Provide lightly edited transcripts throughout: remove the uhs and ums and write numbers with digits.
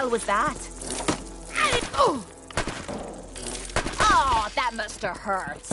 hell was that? Oh! Oh, that must have hurt.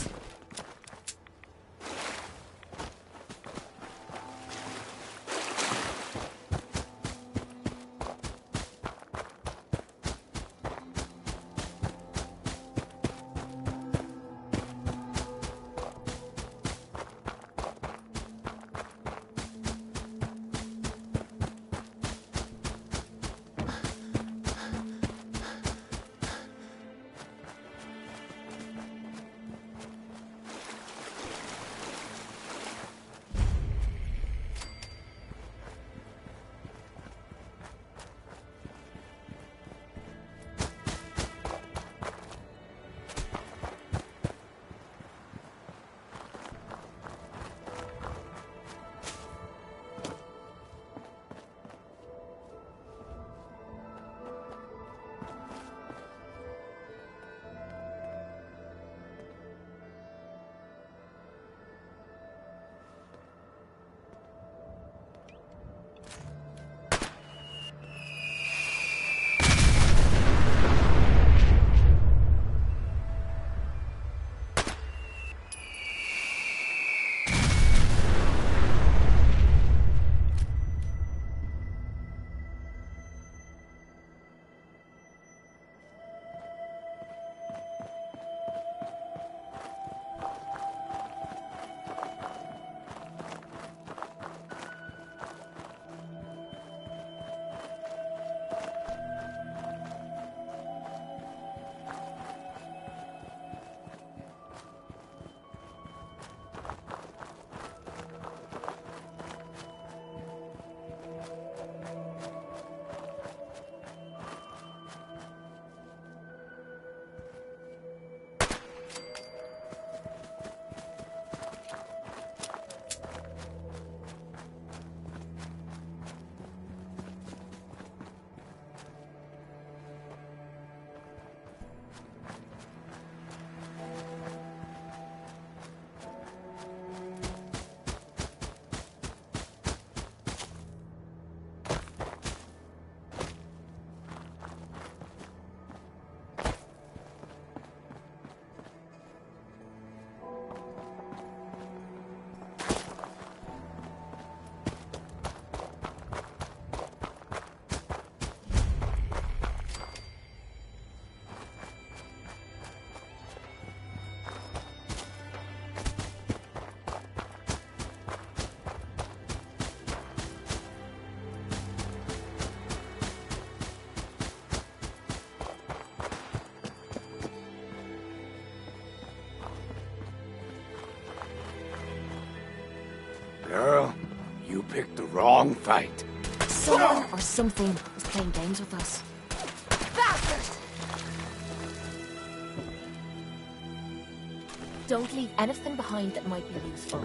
Girl, you picked the wrong fight. Someone or something is playing games with us. Bastard! Don't leave anything behind that might be useful.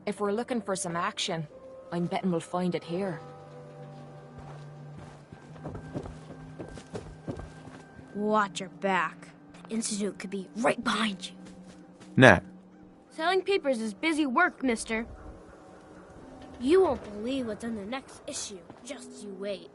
If we're looking for some action, I'm betting we'll find it here. Watch your back. The Institute could be right behind you. Nah. Selling papers is busy work, mister. You won't believe what's in the next issue. Just you wait.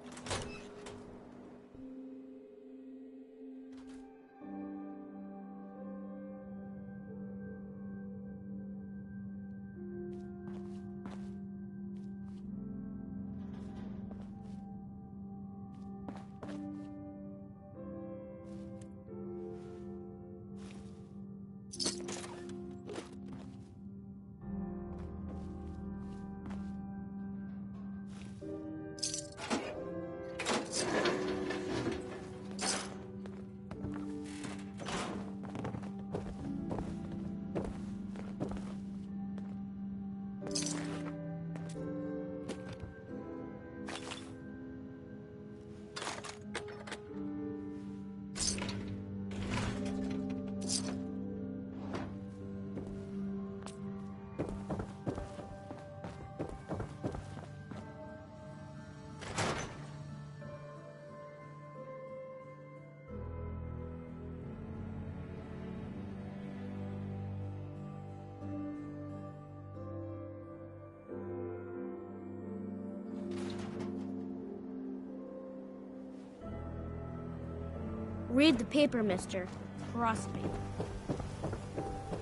Read the paper, mister. Trust me.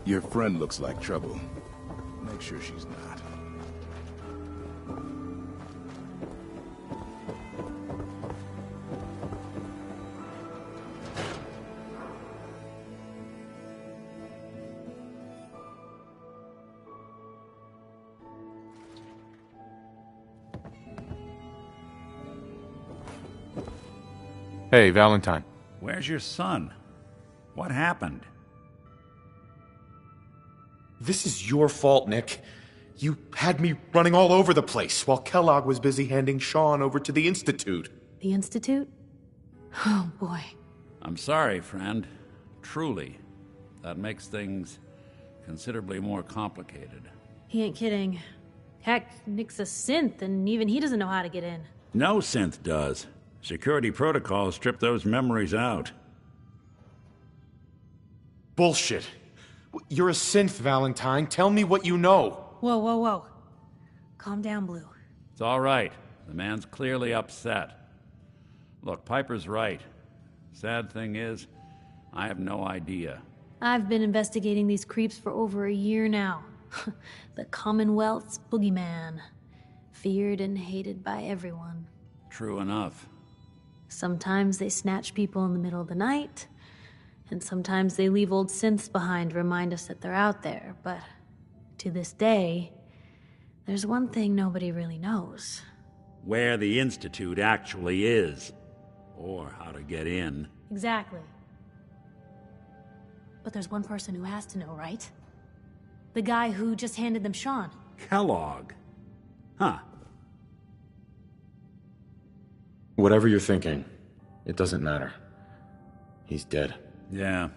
Your friend looks like trouble. Make sure she's not. Hey, Valentine. Where's your son? What happened? This is your fault, Nick. You had me running all over the place while Kellogg was busy handing Sean over to the Institute. The Institute? Oh, boy. I'm sorry, friend. Truly. That makes things considerably more complicated. He ain't kidding. Heck, Nick's a synth, and even he doesn't know how to get in. No synth does. Security protocols strip those memories out. Bullshit. You're a synth, Valentine. Tell me what you know. Whoa, whoa, whoa. Calm down, Blue. It's all right. The man's clearly upset. Look, Piper's right. Sad thing is, I have no idea. I've been investigating these creeps for over a year now. The Commonwealth's boogeyman. Feared and hated by everyone. True enough. Sometimes they snatch people in the middle of the night, and sometimes they leave old synths behind to remind us that they're out there. But to this day, there's one thing nobody really knows. Where the Institute actually is. Or how to get in. Exactly. But there's one person who has to know, right? The guy who just handed them Sean. Kellogg. Huh. Whatever you're thinking, it doesn't matter. He's dead. Yeah.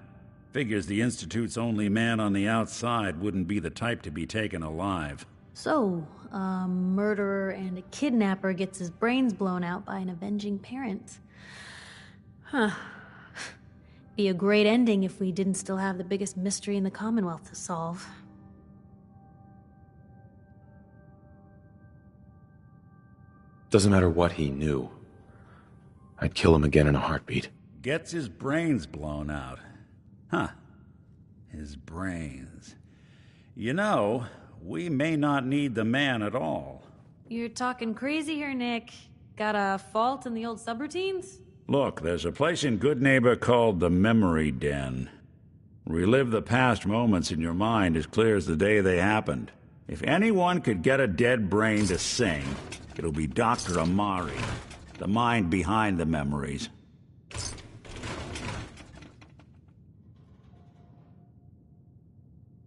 Figures the Institute's only man on the outside wouldn't be the type to be taken alive. So, a murderer and a kidnapper gets his brains blown out by an avenging parent. Huh. Be a great ending if we didn't still have the biggest mystery in the Commonwealth to solve. Doesn't matter what he knew. I'd kill him again in a heartbeat. Gets his brains blown out. Huh. His brains. You know, we may not need the man at all. You're talking crazy here, Nick. Got a fault in the old subroutines? Look, there's a place in Goodneighbor called the Memory Den. Relive the past moments in your mind as clear as the day they happened. If anyone could get a dead brain to sing, it'll be Dr. Amari, the mind behind the memories.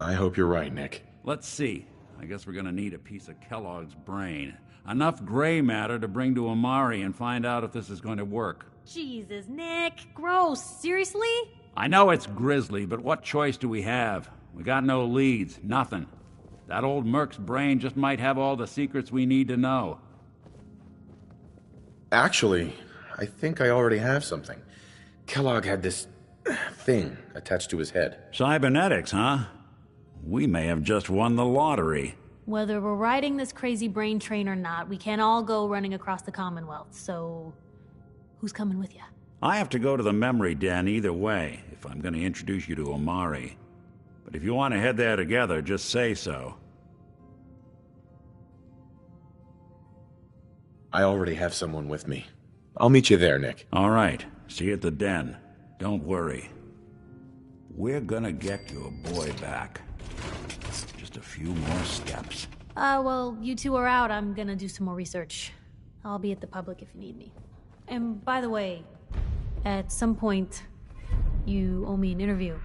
I hope you're right, Nick. Let's see. I guess we're gonna need a piece of Kellogg's brain. Enough gray matter to bring to Amari and find out if this is going to work. Jesus, Nick. Gross. Seriously? I know it's grisly, but what choice do we have? We got no leads, nothing. That old Merc's brain just might have all the secrets we need to know. Actually, I think I already have something. Kellogg had this thing attached to his head. Cybernetics, huh? We may have just won the lottery. Whether we're riding this crazy brain train or not, we can't all go running across the Commonwealth, so who's coming with you? I have to go to the Memory Den either way, if I'm going to introduce you to Amari. But if you want to head there together, just say so. I already have someone with me. I'll meet you there, Nick. All right. See you at the den. Don't worry. We're gonna get your boy back. Just a few more steps. Well, you two are out. I'm gonna do some more research. I'll be at the public if you need me. And by the way, at some point, you owe me an interview.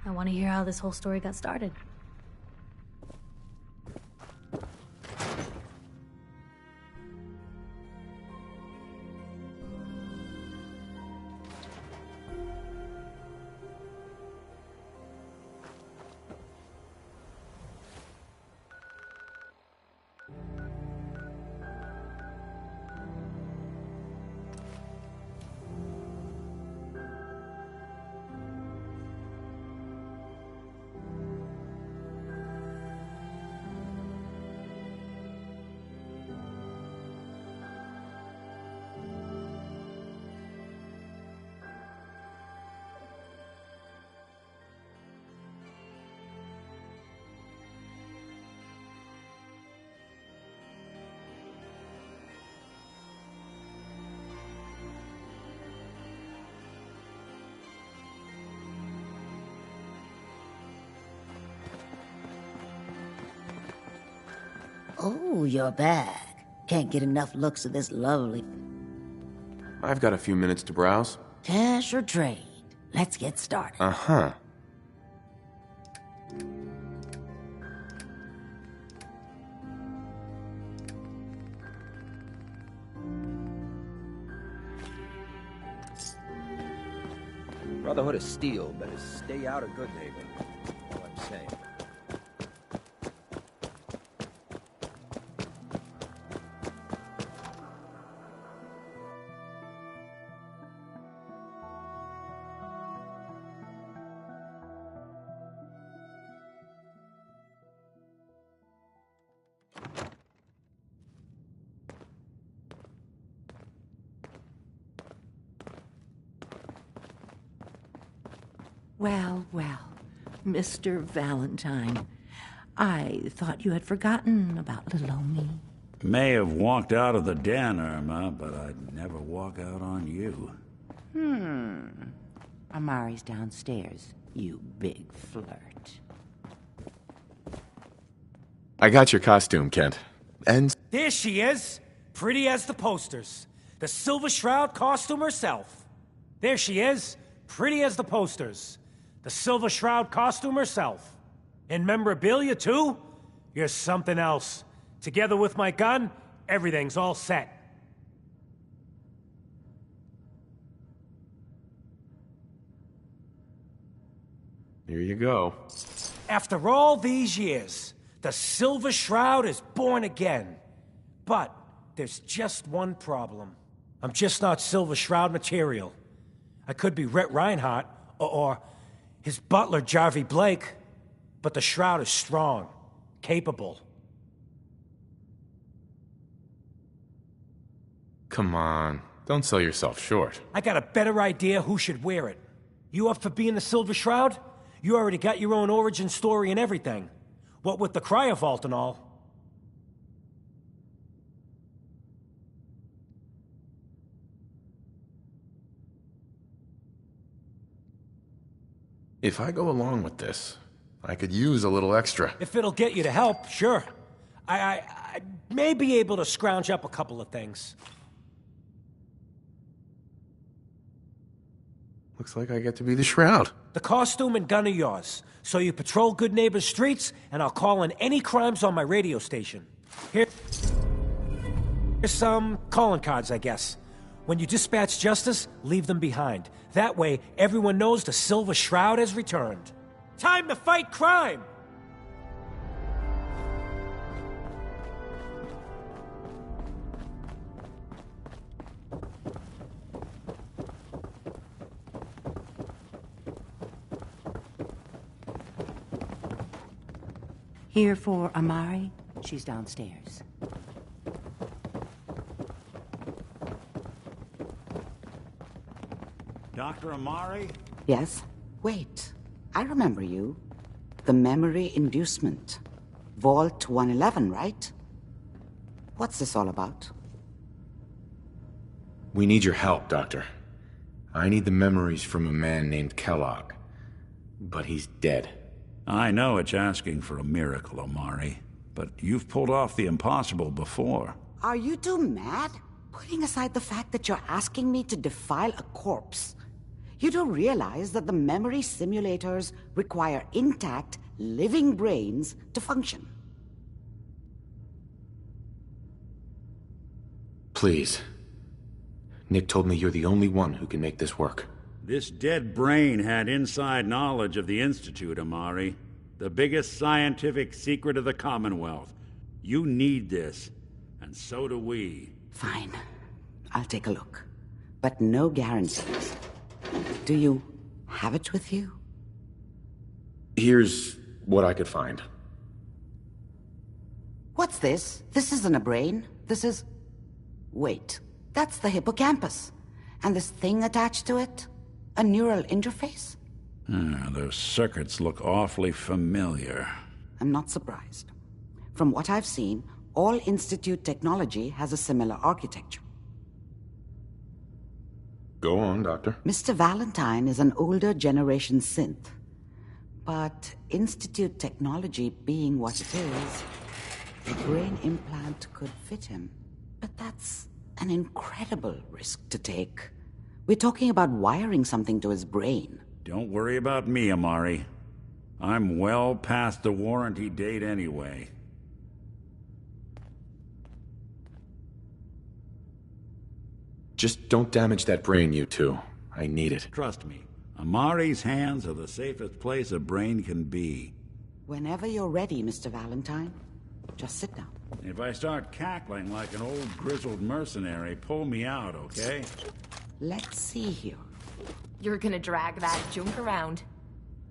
I want to hear how this whole story got started. Oh, you're back. Can't get enough looks of this lovely... I've got a few minutes to browse. Cash or trade? Let's get started. Uh-huh. Brotherhood of Steel better stay out of Good Neighbor. All I'm saying. Well, well, Mr. Valentine. I thought you had forgotten about little old me. May have walked out of the den, Irma, but I'd never walk out on you. Amari's downstairs, you big flirt. I got your costume, Kent. And... There she is, pretty as the posters. The Silver Shroud costume herself. There she is, pretty as the posters. The Silver Shroud costume herself. And memorabilia, too? You're something else. Together with my gun, everything's all set. Here you go. After all these years, the Silver Shroud is born again. But there's just one problem. I'm just not Silver Shroud material. I could be Rhett Reinhardt, or his butler, Jarvie Blake, but the Shroud is strong, capable. Come on, don't sell yourself short. I got a better idea who should wear it. You up for being the Silver Shroud? You already got your own origin story and everything. What with the Cryovault and all. If I go along with this, I could use a little extra. If it'll get you to help, sure. I may be able to scrounge up a couple of things. Looks like I get to be the Shroud. The costume and gun are yours, so you patrol Good Neighbor's streets, and I'll call in any crimes on my radio station. Here's some calling cards, I guess. When you dispatch justice, leave them behind. That way, everyone knows the Silver Shroud has returned. Time to fight crime! Here for Amari. She's downstairs. Dr. Amari? Yes? Wait. I remember you. The memory inducement. Vault 111, right? What's this all about? We need your help, Doctor. I need the memories from a man named Kellogg. But he's dead. I know it's asking for a miracle, Amari, but you've pulled off the impossible before. Are you two mad? Putting aside the fact that you're asking me to defile a corpse, you do realize that the memory simulators require intact, living brains to function. Please. Nick told me you're the only one who can make this work. This dead brain had inside knowledge of the Institute, Amari. The biggest scientific secret of the Commonwealth. You need this, and so do we. Fine. I'll take a look. But no guarantees. Do you have it with you? Here's what I could find. What's this? This isn't a brain. This is... Wait. That's the hippocampus. And this thing attached to it? A neural interface? Those circuits look awfully familiar. I'm not surprised. From what I've seen, all Institute technology has a similar architecture. Go on, Doctor. Mr. Valentine is an older generation synth. But Institute technology being what it is... a brain implant could fit him. But that's an incredible risk to take. We're talking about wiring something to his brain. Don't worry about me, Amari. I'm well past the warranty date anyway. Just don't damage that brain, you two. I need it. Trust me, Amari's hands are the safest place a brain can be. Whenever you're ready, Mr. Valentine, just sit down. If I start cackling like an old grizzled mercenary, pull me out, okay? Let's see here. You're gonna drag that junk around.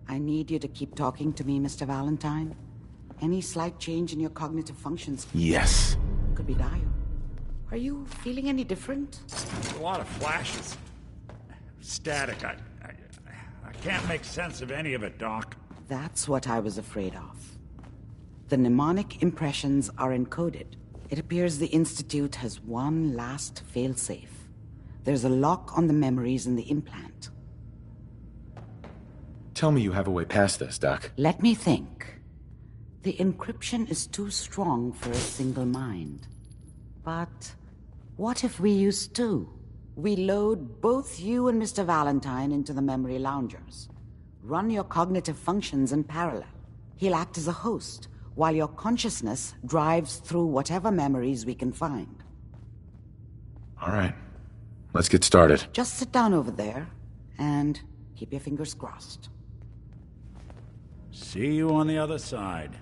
I need you to keep talking to me, Mr. Valentine. Any slight change in your cognitive functions Yes. could be dire. Are you feeling any different? A lot of flashes. Static. I can't make sense of any of it, Doc. That's what I was afraid of. The mnemonic impressions are encoded. It appears the Institute has one last failsafe. There's a lock on the memories in the implant. Tell me you have a way past this, Doc. Let me think. The encryption is too strong for a single mind. But what if we use two? We load both you and Mr. Valentine into the memory loungers. Run your cognitive functions in parallel. He'll act as a host, while your consciousness drives through whatever memories we can find. All right. Let's get started. Just sit down over there, and keep your fingers crossed. See you on the other side.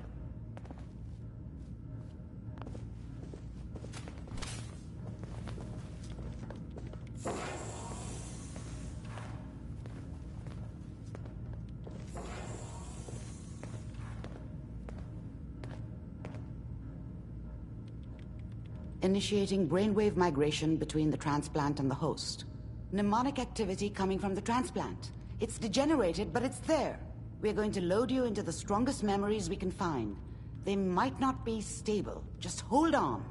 Initiating brainwave migration between the transplant and the host. Mnemonic activity coming from the transplant. It's degenerated, but it's there. We're going to load you into the strongest memories we can find. They might not be stable. Just hold on.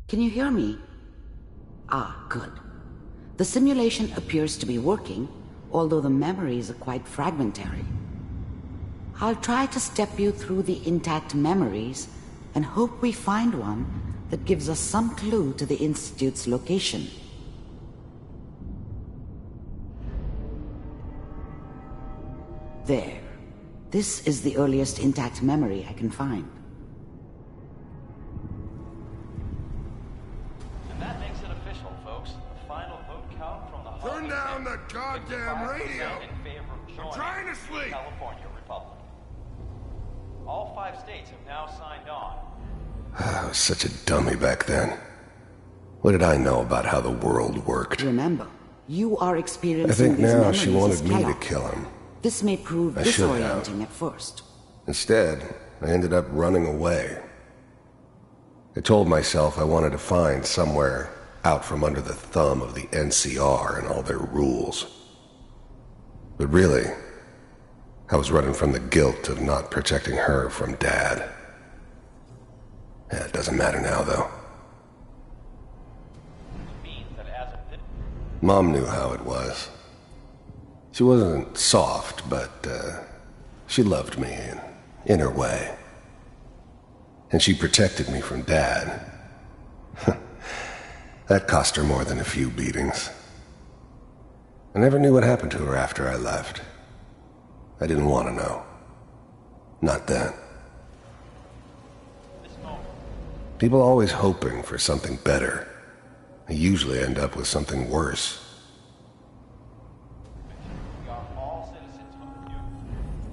Can you hear me? Ah, good. The simulation appears to be working, although the memories are quite fragmentary. I'll try to step you through the intact memories and hope we find one that gives us some clue to the Institute's location. There. This is the earliest intact memory I can find. Turn down the goddamn radio! I'm trying to sleep! California Republic. All 5 states have now signed on. I was such a dummy back then. What did I know about how the world worked? Remember, you are experiencing I think these now she memories wanted as me to Kellogg. kill him. This may prove I should have. disorienting at first. Instead, I ended up running away. I told myself I wanted to find somewhere out from under the thumb of the NCR and all their rules. But really, I was running from the guilt of not protecting her from Dad. Yeah, it doesn't matter now, though. Mom knew how it was. She wasn't soft, but she loved me in her way. And she protected me from Dad. That cost her more than a few beatings. I never knew what happened to her after I left. I didn't want to know. Not then. People always hoping for something better. They usually end up with something worse.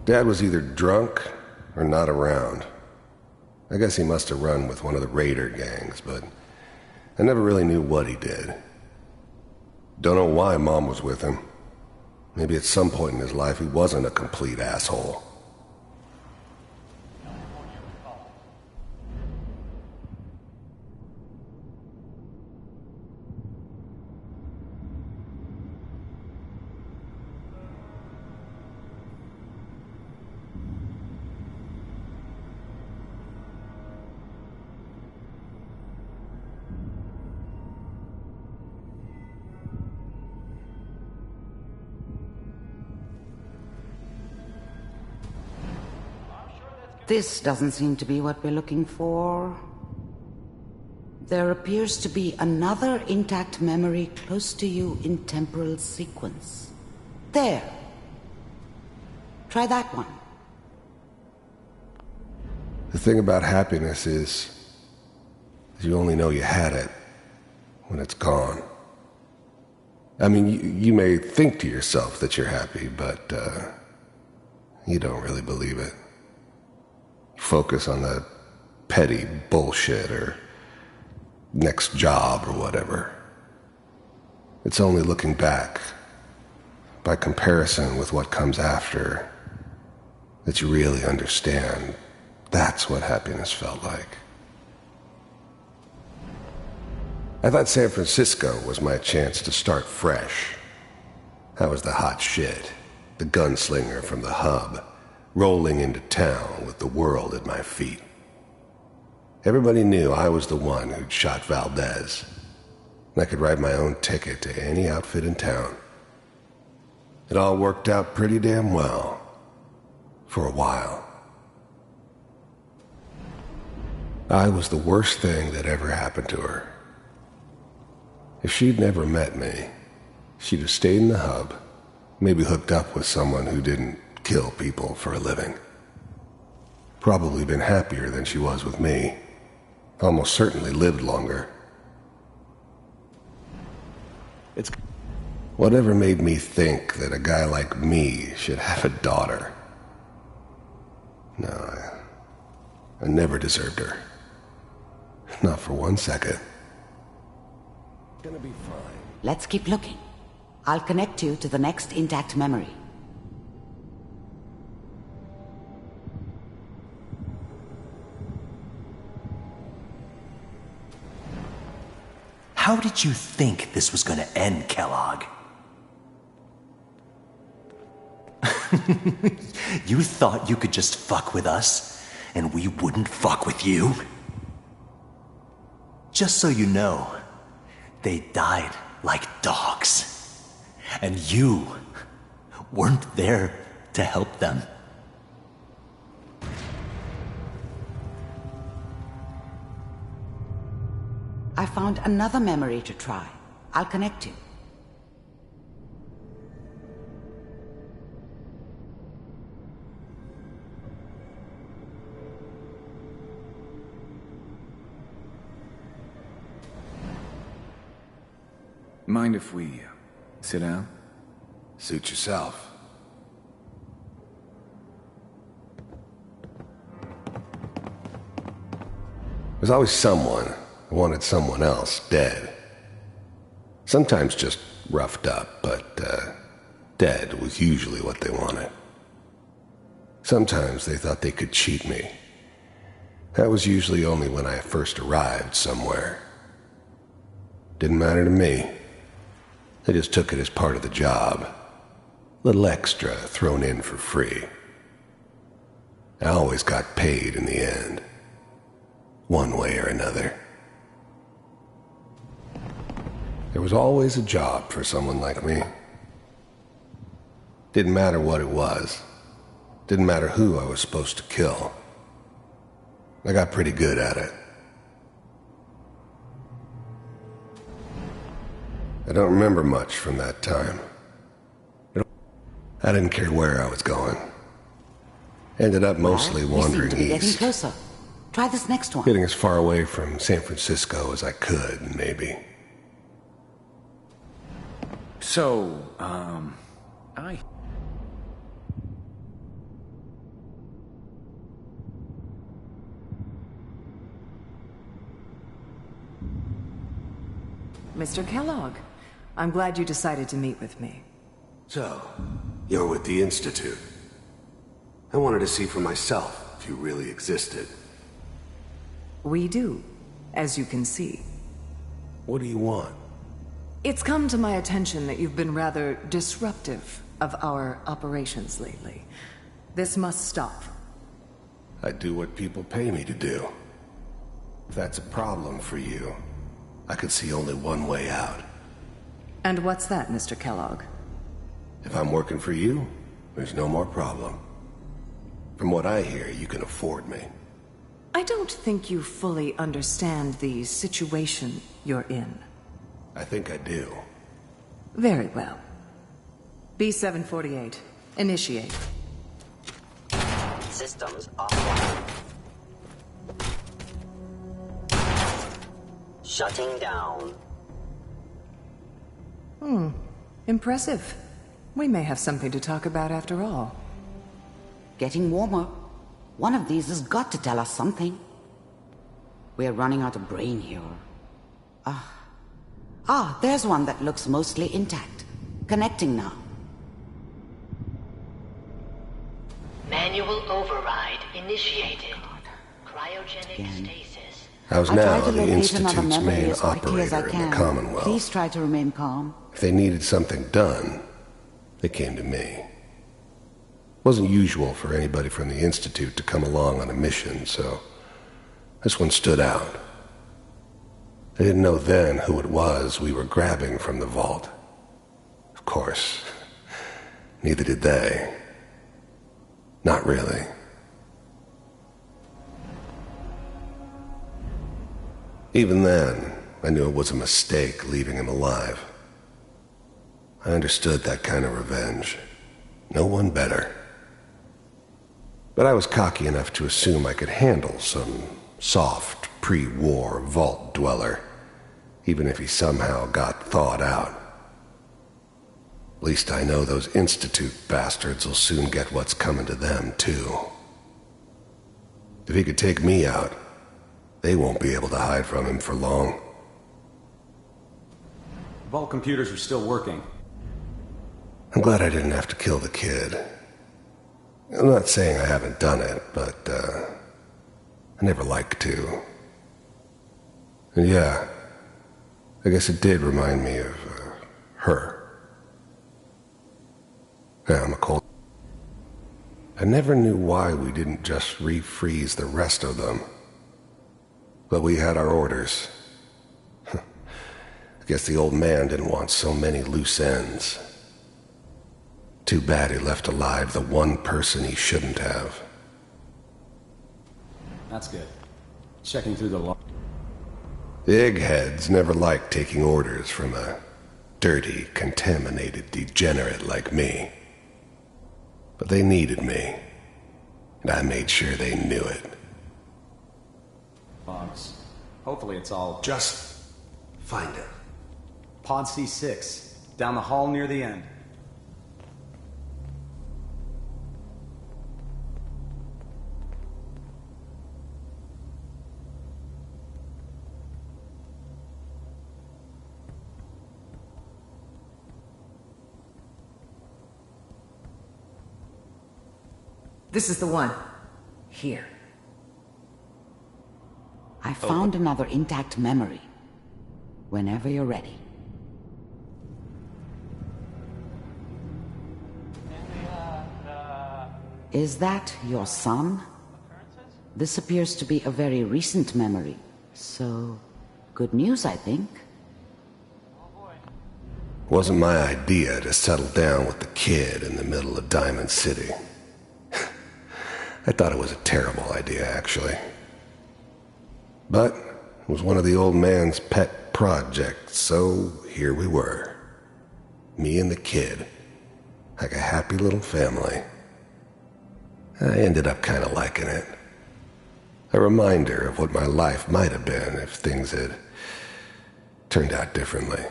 Dad was either drunk or not around. I guess he must have run with one of the raider gangs, but I never really knew what he did. Don't know why Mom was with him. Maybe at some point in his life he wasn't a complete asshole. This doesn't seem to be what we're looking for. There appears to be another intact memory close to you in temporal sequence. There. Try that one. The thing about happiness is you only know you had it when it's gone. I mean, you may think to yourself that you're happy, but you don't really believe it. You focus on the petty bullshit or next job or whatever. It's only looking back, by comparison with what comes after, that you really understand that's what happiness felt like. I thought San Francisco was my chance to start fresh. I was the hot shit, the gunslinger from the hub, rolling into town with the world at my feet. Everybody knew I was the one who'd shot Valdez, and I could write my own ticket to any outfit in town. It all worked out pretty damn well, for a while. I was the worst thing that ever happened to her. If she'd never met me, she'd have stayed in the hub, maybe hooked up with someone who didn't kill people for a living. Probably been happier than she was with me. Almost certainly lived longer. It's whatever made me think that a guy like me should have a daughter. No, I never deserved her. Not for 1 second. Gonna be fine. Let's keep looking. I'll connect you to the next intact memory. How did you think this was gonna end, Kellogg? You thought you could just fuck with us, and we wouldn't fuck with you? Just so you know, they died like dogs. And you weren't there to help them. I found another memory to try. I'll connect you. Mind if we sit down? Suit yourself. There's always someone who wanted someone else dead. Sometimes just roughed up, but dead was usually what they wanted. Sometimes they thought they could cheat me. That was usually only when I first arrived somewhere. Didn't matter to me. They just took it as part of the job. Little extra thrown in for free. I always got paid in the end. One way or another. There was always a job for someone like me. Didn't matter what it was. Didn't matter who I was supposed to kill. I got pretty good at it. I don't remember much from that time. I didn't care where I was going. Ended up mostly wandering east. Getting east. closer. Try this next one. Getting as far away from San Francisco as I could, maybe. So, Mr. Kellogg, I'm glad you decided to meet with me. So, you're with the Institute. I wanted to see for myself if you really existed. We do, as you can see. What do you want? It's come to my attention that you've been rather disruptive of our operations lately. This must stop. I do what people pay me to do. If that's a problem for you, I could see only one way out. And what's that, Mr. Kellogg? If I'm working for you, there's no more problem. From what I hear, you can afford me. I don't think you fully understand the situation you're in. I think I do. Very well. B-748, initiate. Systems offline. Shutting down. Impressive. We may have something to talk about after all. Getting warmer. One of these has got to tell us something. We're running out of brain here. There's one that looks mostly intact. Connecting now. Manual override initiated. Cryogenic stasis. I was I try now to the locate another Institute's memory main as quickly as I operator in can. the Commonwealth. Please try to remain calm. If they needed something done, they came to me. It wasn't usual for anybody from the Institute to come along on a mission, so this one stood out. I didn't know then who it was we were grabbing from the vault. Of course, neither did they. Not really. Even then, I knew it was a mistake leaving him alive. I understood that kind of revenge. No one better. But I was cocky enough to assume I could handle some soft, pre-war vault dweller, even if he somehow got thawed out. At least I know those Institute bastards will soon get what's coming to them, too. If he could take me out, they won't be able to hide from him for long. Vault computers are still working. I'm glad I didn't have to kill the kid. I'm not saying I haven't done it, but, I never liked to. And yeah, I guess it did remind me of, her. Yeah, I'm a cold. I never knew why we didn't just refreeze the rest of them. But we had our orders. I guess the old man didn't want so many loose ends. Too bad he left alive the one person he shouldn't have. That's good. Checking through the log. The eggheads never liked taking orders from a dirty, contaminated degenerate like me. But they needed me, and I made sure they knew it. Logs. Hopefully it's all... Just find it. Pod C6, down the hall near the end. This is the one. Here. I found another intact memory. Whenever you're ready. Is that your son? This appears to be a very recent memory. So, good news, I think. Wasn't my idea to settle down with the kid in the middle of Diamond City. I thought it was a terrible idea, actually. But it was one of the old man's pet projects, so here we were. Me and the kid. Like a happy little family. I ended up kind of liking it. A reminder of what my life might have been if things had turned out differently.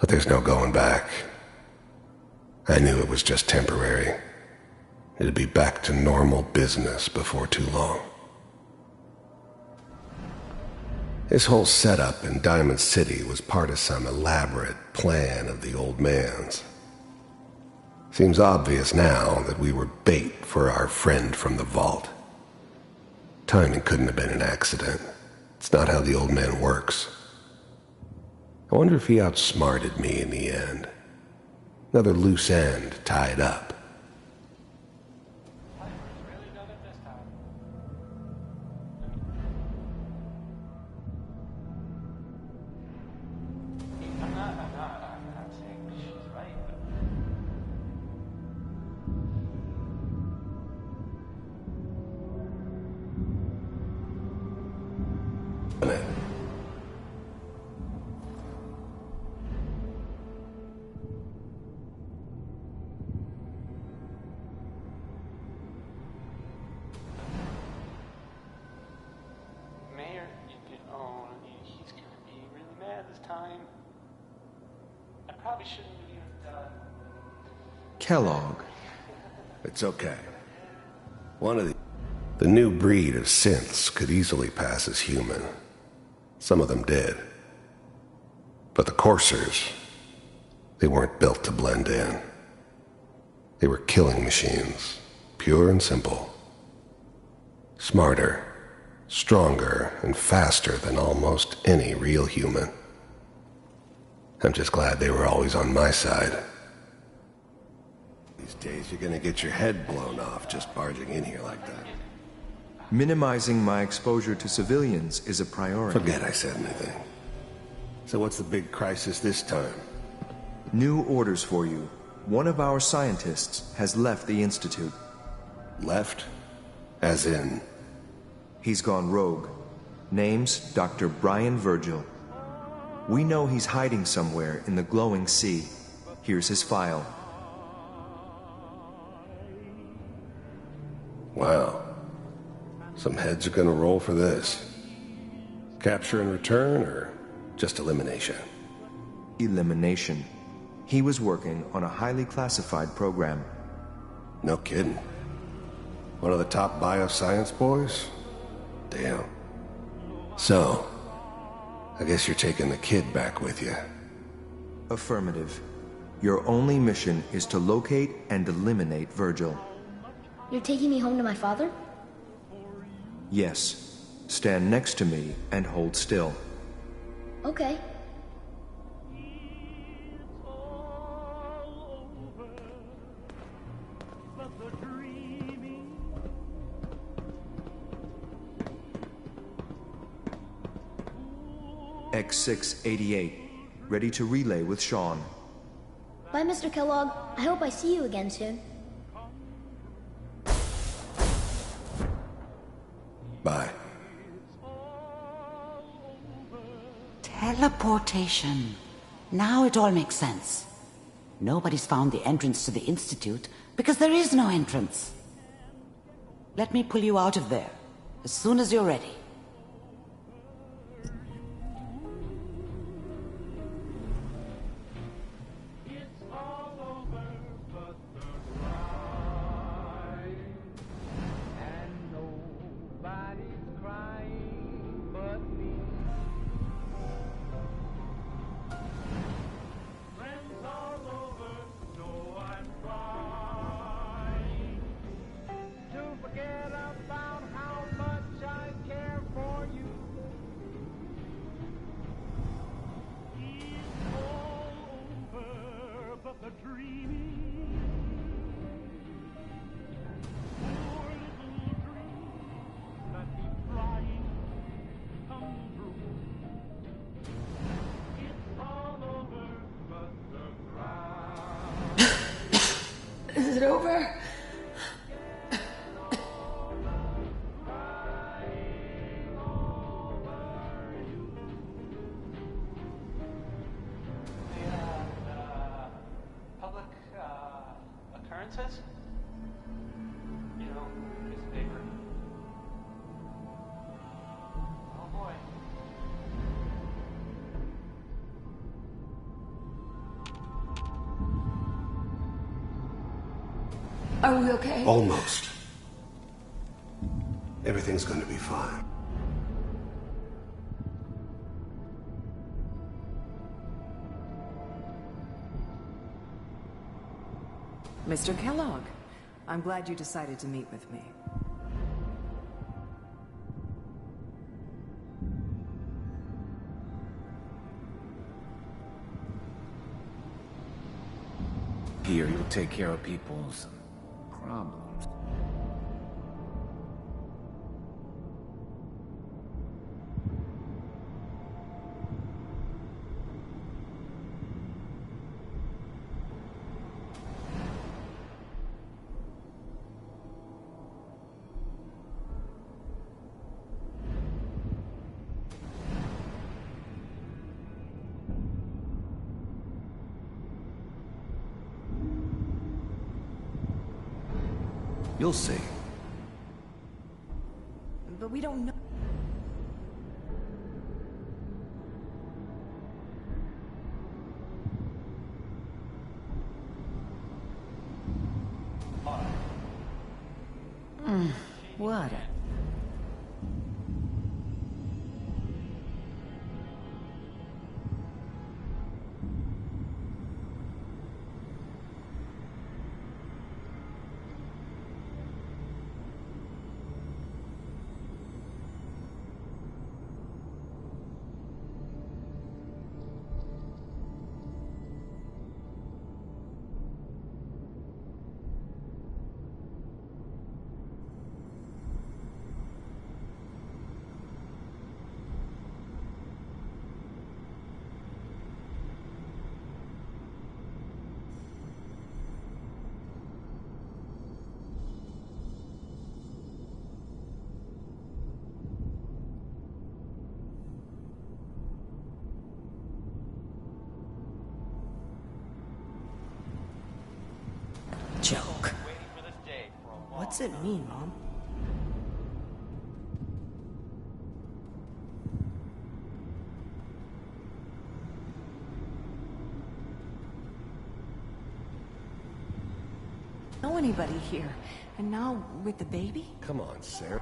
But there's no going back. I knew it was just temporary. It'd be back to normal business before too long. This whole setup in Diamond City was part of some elaborate plan of the old man's. Seems obvious now that we were bait for our friend from the vault. Timing couldn't have been an accident. It's not how the old man works. I wonder if he outsmarted me in the end. Another loose end tied up. Mayor, he's gonna be really mad this time. I probably shouldn't have even done. Kellogg. It's okay. The new breed of synths could easily pass as human. Some of them did. But the coursers, they weren't built to blend in. They were killing machines, pure and simple. Smarter, stronger, and faster than almost any real human. I'm just glad they were always on my side. These days you're gonna get your head blown off just barging in here like that. Minimizing my exposure to civilians is a priority. Forget I said anything. So what's the big crisis this time? New orders for you. One of our scientists has left the Institute. Left? As in? He's gone rogue. Name's Dr. Brian Virgil. We know he's hiding somewhere in the glowing sea. Here's his file. Wow. Some heads are gonna roll for this. Capture and return, or just elimination? Elimination. He was working on a highly classified program. No kidding. One of the top bioscience boys? Damn. So, I guess you're taking the kid back with you. Affirmative. Your only mission is to locate and eliminate Virgil. You're taking me home to my father? Yes. Stand next to me and hold still. Okay. X688. Ready to relay with Sean. Bye, Mr. Kellogg. I hope I see you again soon. Bye. Teleportation. Now it all makes sense. Nobody's found the entrance to the Institute because there is no entrance. Let me pull you out of there as soon as you're ready. Is it over? Public occurrences? You know, piece of paper. Oh boy. Are we okay? Almost. Everything's gonna be fine. Mr. Kellogg, I'm glad you decided to meet with me. Here, you'll take care of people's problems. You'll see. But we don't know. What a... Joke. What's it mean, Mom? Know anybody here? And now with the baby? Come on, Sarah.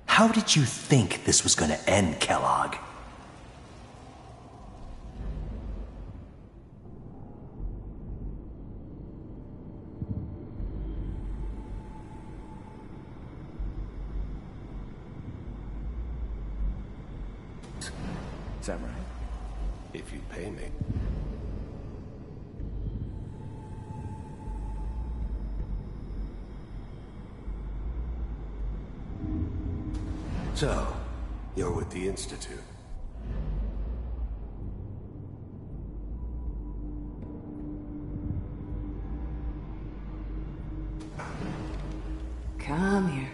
How did you think this was gonna end, Kellogg? Is that right? If you pay me. So, you're with the Institute. Come here.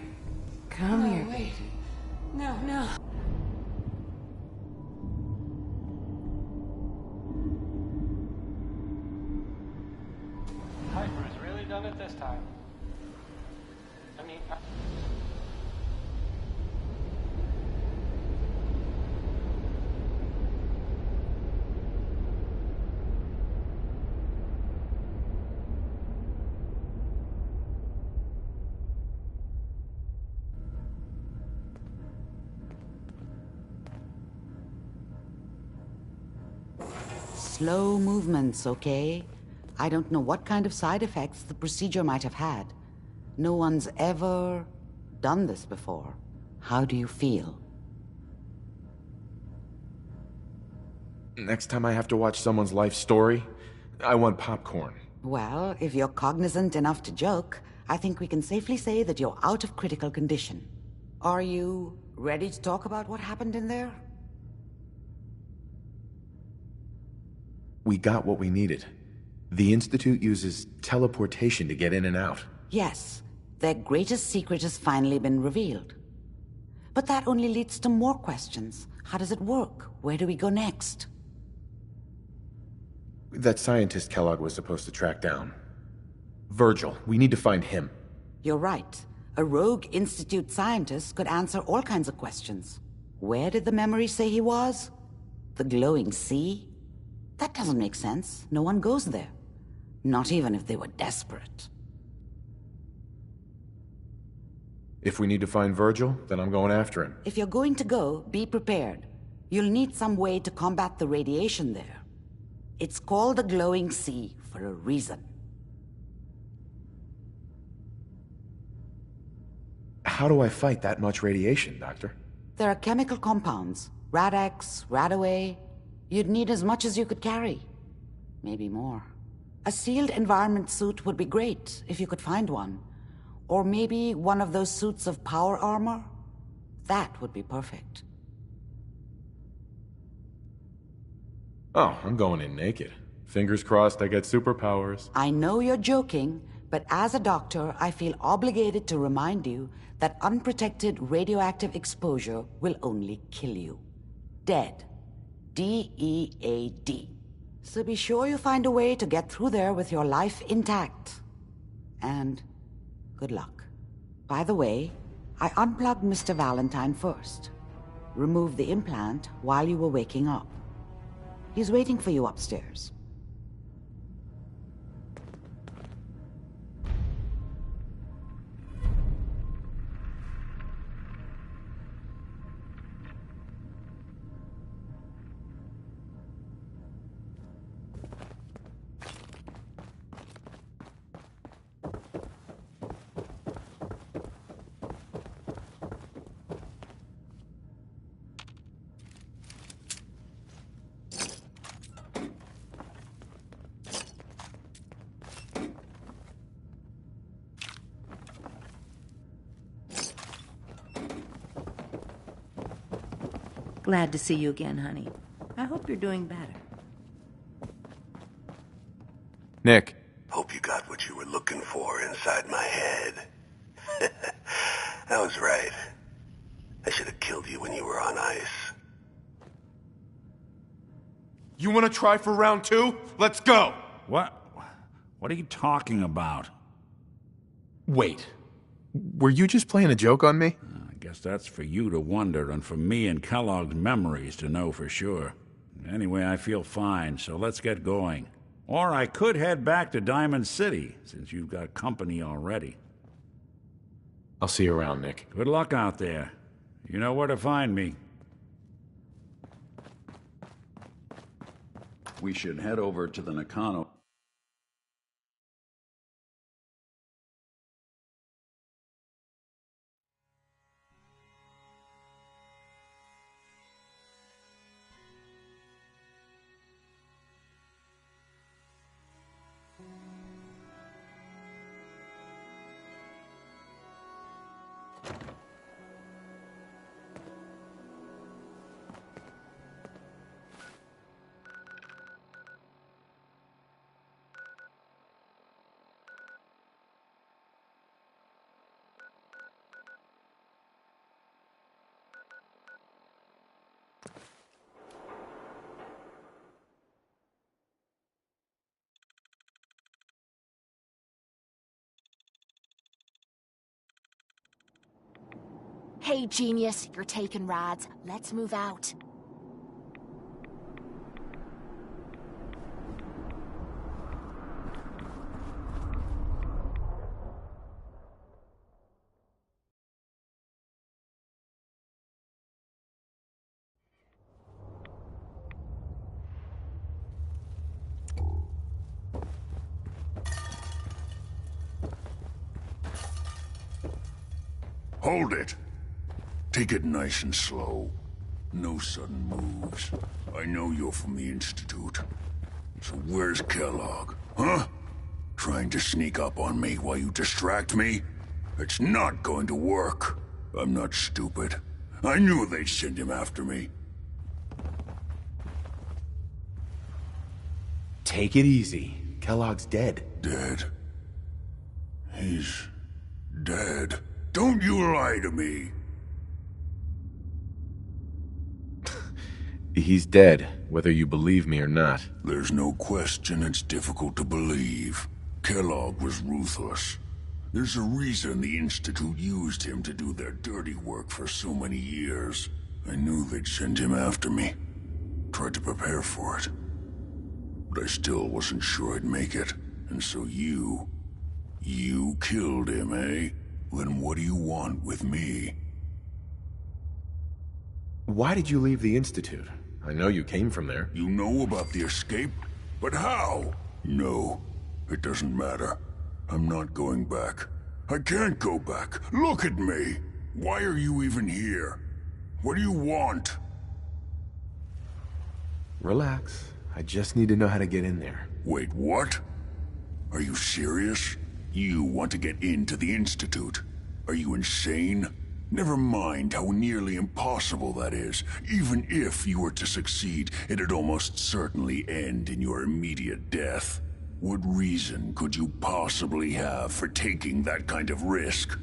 Come here, baby. No, no. Piper's really done it this time. I mean... Slow movements, okay? I don't know what kind of side effects the procedure might have had. No one's ever done this before. How do you feel? Next time I have to watch someone's life story, I want popcorn. Well, if you're cognizant enough to joke, I think we can safely say that you're out of critical condition. Are you ready to talk about what happened in there? We got what we needed. The Institute uses teleportation to get in and out. Yes, their greatest secret has finally been revealed. But that only leads to more questions. How does it work? Where do we go next? That scientist Kellogg was supposed to track down. Virgil, we need to find him. You're right. A rogue Institute scientist could answer all kinds of questions. Where did the memory say he was? The glowing sea? That doesn't make sense. No one goes there. Not even if they were desperate. If we need to find Virgil, then I'm going after him. If you're going to go, be prepared. You'll need some way to combat the radiation there. It's called the glowing sea for a reason. How do I fight that much radiation, Doctor? There are chemical compounds. Rad-X, Radaway. You'd need as much as you could carry. Maybe more. A sealed environment suit would be great, if you could find one. Or maybe one of those suits of power armor? That would be perfect. Oh, I'm going in naked. Fingers crossed I get superpowers. I know you're joking, but as a doctor, I feel obligated to remind you that unprotected radioactive exposure will only kill you. Dead. D-E-A-D. So be sure you find a way to get through there with your life intact. And good luck. By the way, I unplugged Mr. Valentine first. Removed the implant while you were waking up. He's waiting for you upstairs. Glad to see you again, honey. I hope you're doing better. Nick. Hope you got what you were looking for inside my head. I was right. I should have killed you when you were on ice. You want to try for round 2? Let's go! What are you talking about? Wait. Were you just playing a joke on me? I guess that's for you to wonder, and for me and Kellogg's memories to know for sure. Anyway, I feel fine, so let's get going. Or I could head back to Diamond City, since you've got company already. I'll see you around, Nick. Good luck out there. You know where to find me. We should head over to the Nakano. Hey, genius, you're taking rides. Let's move out. Hold it. Take it nice and slow. No sudden moves. I know you're from the Institute. So where's Kellogg? Huh? Trying to sneak up on me while you distract me? It's not going to work. I'm not stupid. I knew they'd send him after me. Take it easy. Kellogg's dead. Dead? He's dead. Don't you lie to me. He's dead, whether you believe me or not. There's no question it's difficult to believe. Kellogg was ruthless. There's a reason the Institute used him to do their dirty work for so many years. I knew they'd send him after me. Tried to prepare for it. But I still wasn't sure I'd make it. And so you killed him, eh? Then what do you want with me? Why did you leave the Institute? I know you came from there. You know about the escape? But how? No, it doesn't matter. I'm not going back. I can't go back. Look at me. Why are you even here? What do you want? Relax. I just need to know how to get in there. Wait, what? Are you serious? You want to get into the Institute? Are you insane? Never mind how nearly impossible that is. Even if you were to succeed, it'd almost certainly end in your immediate death. What reason could you possibly have for taking that kind of risk?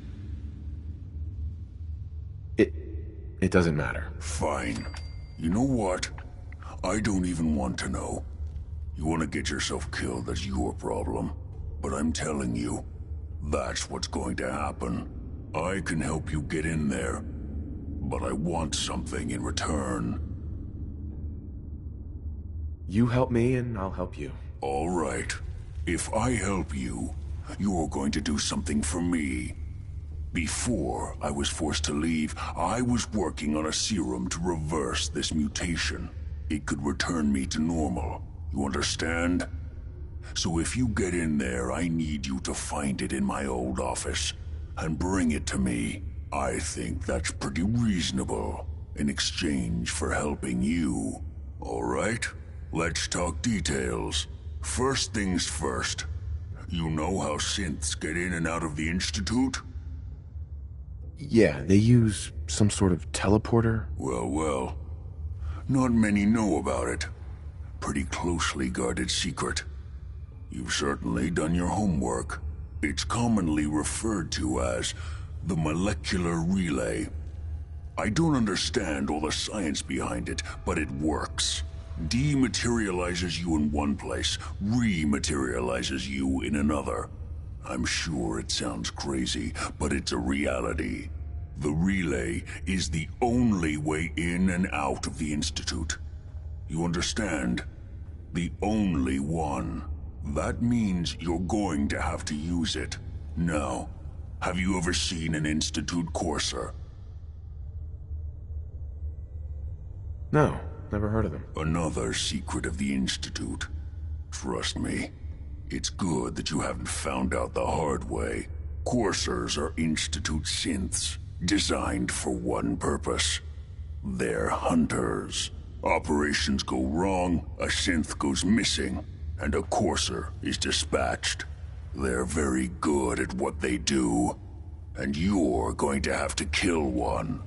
It doesn't matter. Fine. You know what? I don't even want to know. You want to get yourself killed, that's your problem. But I'm telling you, that's what's going to happen. I can help you get in there, but I want something in return. You help me and I'll help you. All right. If I help you, you're going to do something for me. Before I was forced to leave, I was working on a serum to reverse this mutation. It could return me to normal. You understand? So if you get in there, I need you to find it in my old office and bring it to me. I think that's pretty reasonable in exchange for helping you. All right? Let's talk details. First things first. You know how synths get in and out of the Institute? Yeah, they use some sort of teleporter. Well. Not many know about it. Pretty closely guarded secret. You've certainly done your homework. It's commonly referred to as the molecular relay. I don't understand all the science behind it, but it works. Dematerializes you in one place, rematerializes you in another. I'm sure it sounds crazy, but it's a reality. The relay is the only way in and out of the Institute. You understand? The only one. That means you're going to have to use it. Now, have you ever seen an Institute courser? No, never heard of them. Another secret of the Institute. Trust me, it's good that you haven't found out the hard way. Coursers are Institute synths, designed for one purpose. They're hunters. Operations go wrong, a synth goes missing, and a courser is dispatched. They're very good at what they do, and you're going to have to kill one.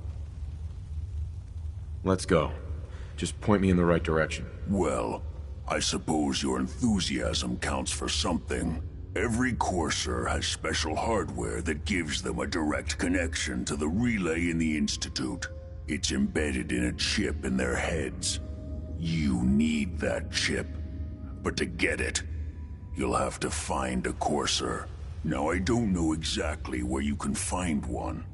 Let's go. Just point me in the right direction. Well, I suppose your enthusiasm counts for something. Every courser has special hardware that gives them a direct connection to the relay in the Institute. It's embedded in a chip in their heads. You need that chip. But to get it, you'll have to find a courser. Now, I don't know exactly where you can find one.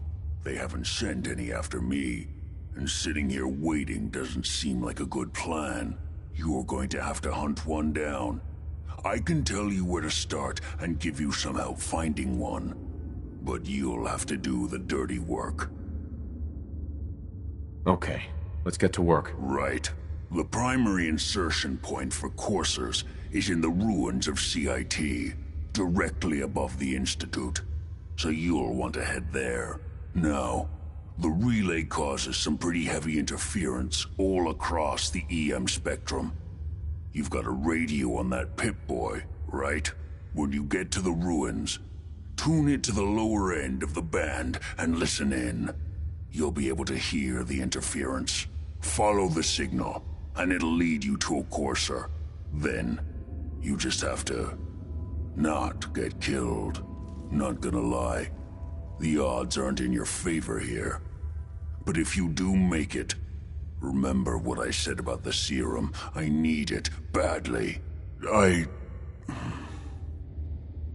They haven't sent any after me, and sitting here waiting doesn't seem like a good plan. You're going to have to hunt one down. I can tell you where to start and give you some help finding one, but you'll have to do the dirty work. Okay, let's get to work. Right. The primary insertion point for coursers is in the ruins of CIT, directly above the Institute. So you'll want to head there. Now, the relay causes some pretty heavy interference all across the EM spectrum. You've got a radio on that Pip-Boy, right? When you get to the ruins, tune it to the lower end of the band and listen in. You'll be able to hear the interference. Follow the signal, and it'll lead you to a courser. Then, you just have to not get killed. Not gonna lie, the odds aren't in your favor here. But if you do make it, remember what I said about the serum. I need it badly. I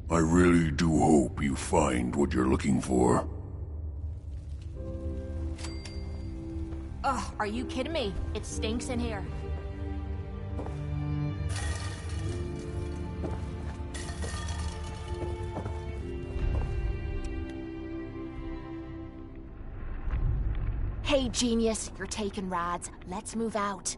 really do hope you find what you're looking for. Ugh, are you kidding me? It stinks in here. Hey, genius, you're taking rides. Let's move out.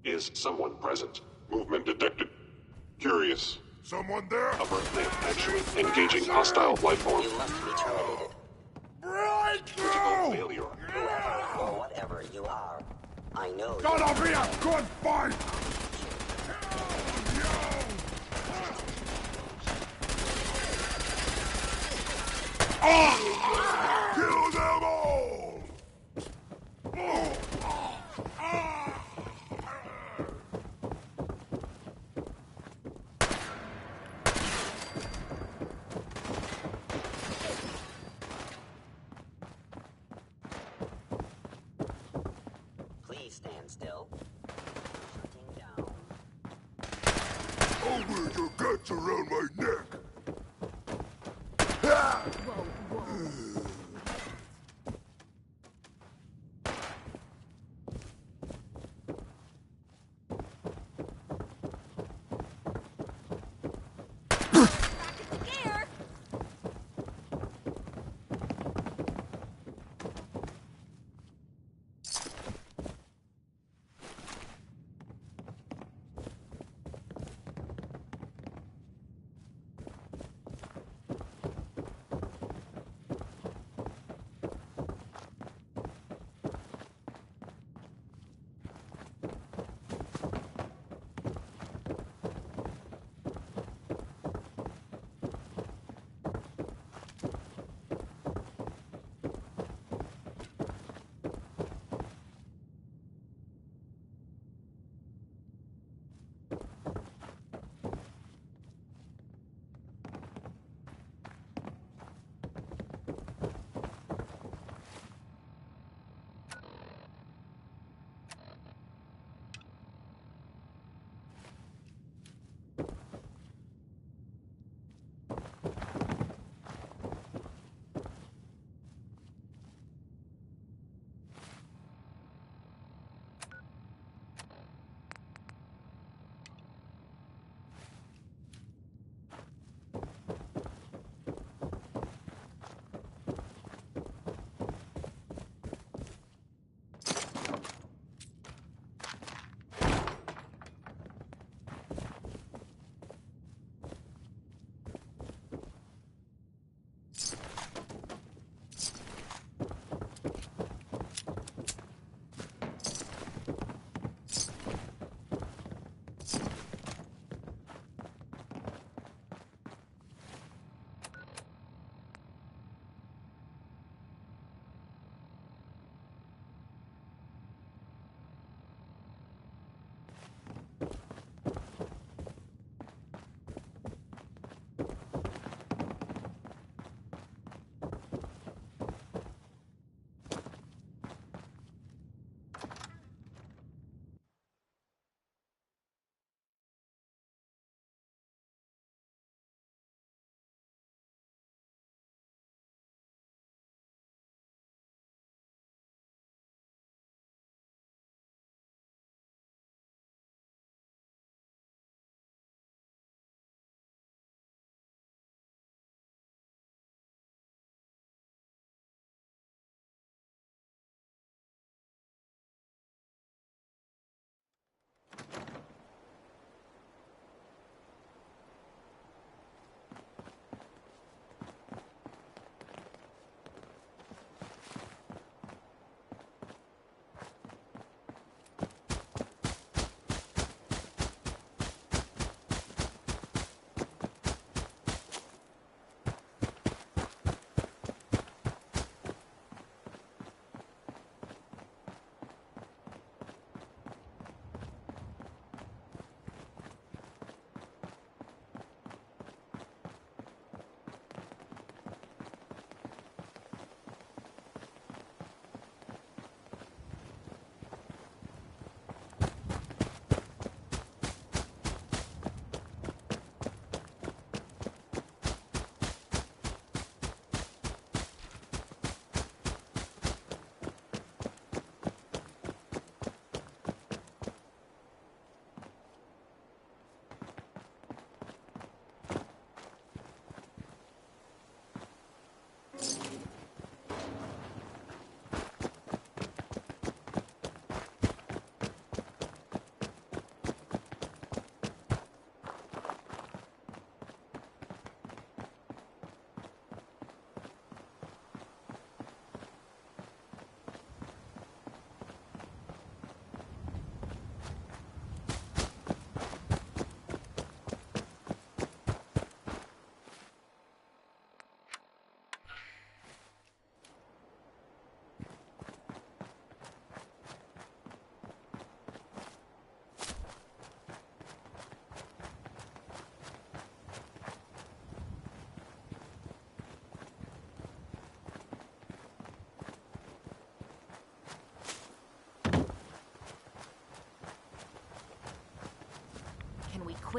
Is someone present? Movement detected. Curious. Someone there? Upper limb actually engaging hostile life form. You must be terminated. Critical failure. Or whatever you are. I know you. Gonna be a good fight! Kill them all! Please stand still. Shutting down. Over your guts around my neck!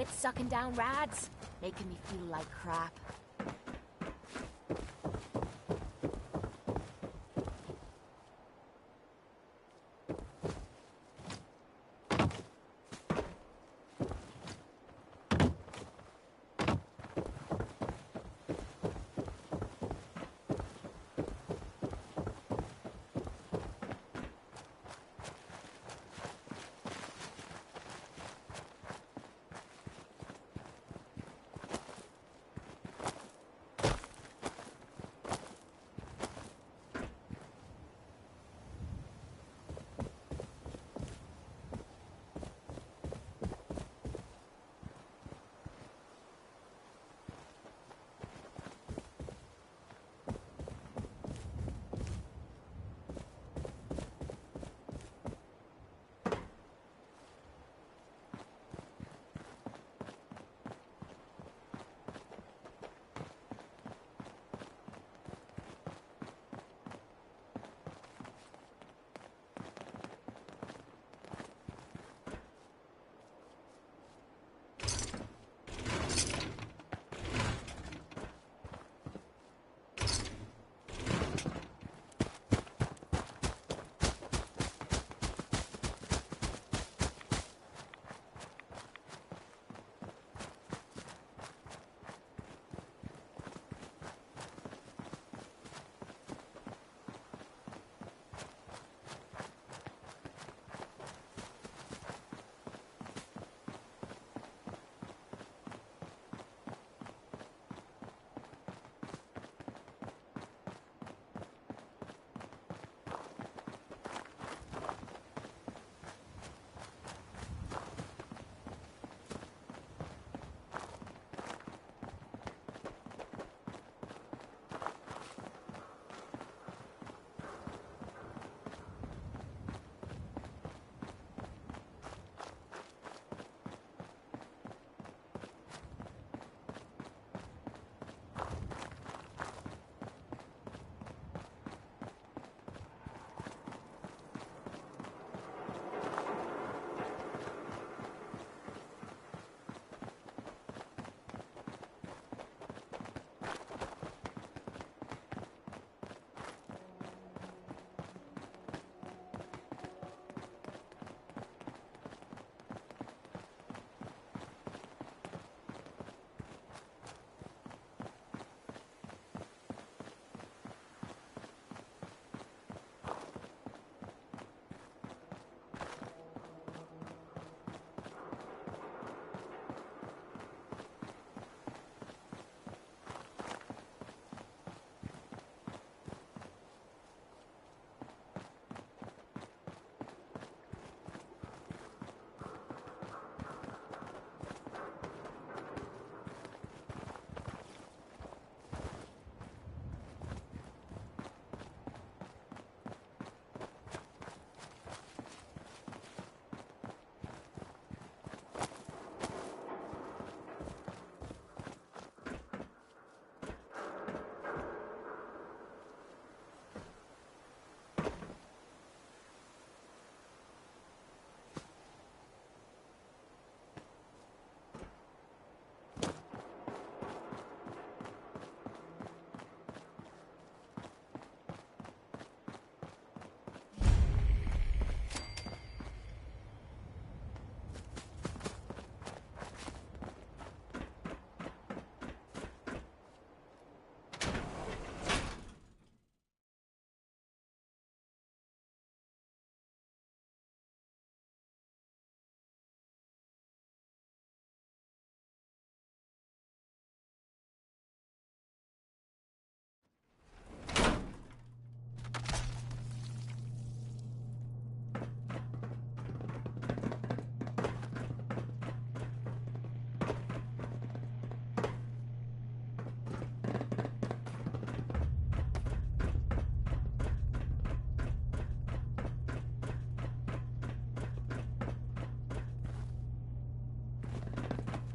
quit sucking down rads? Making me feel like crap.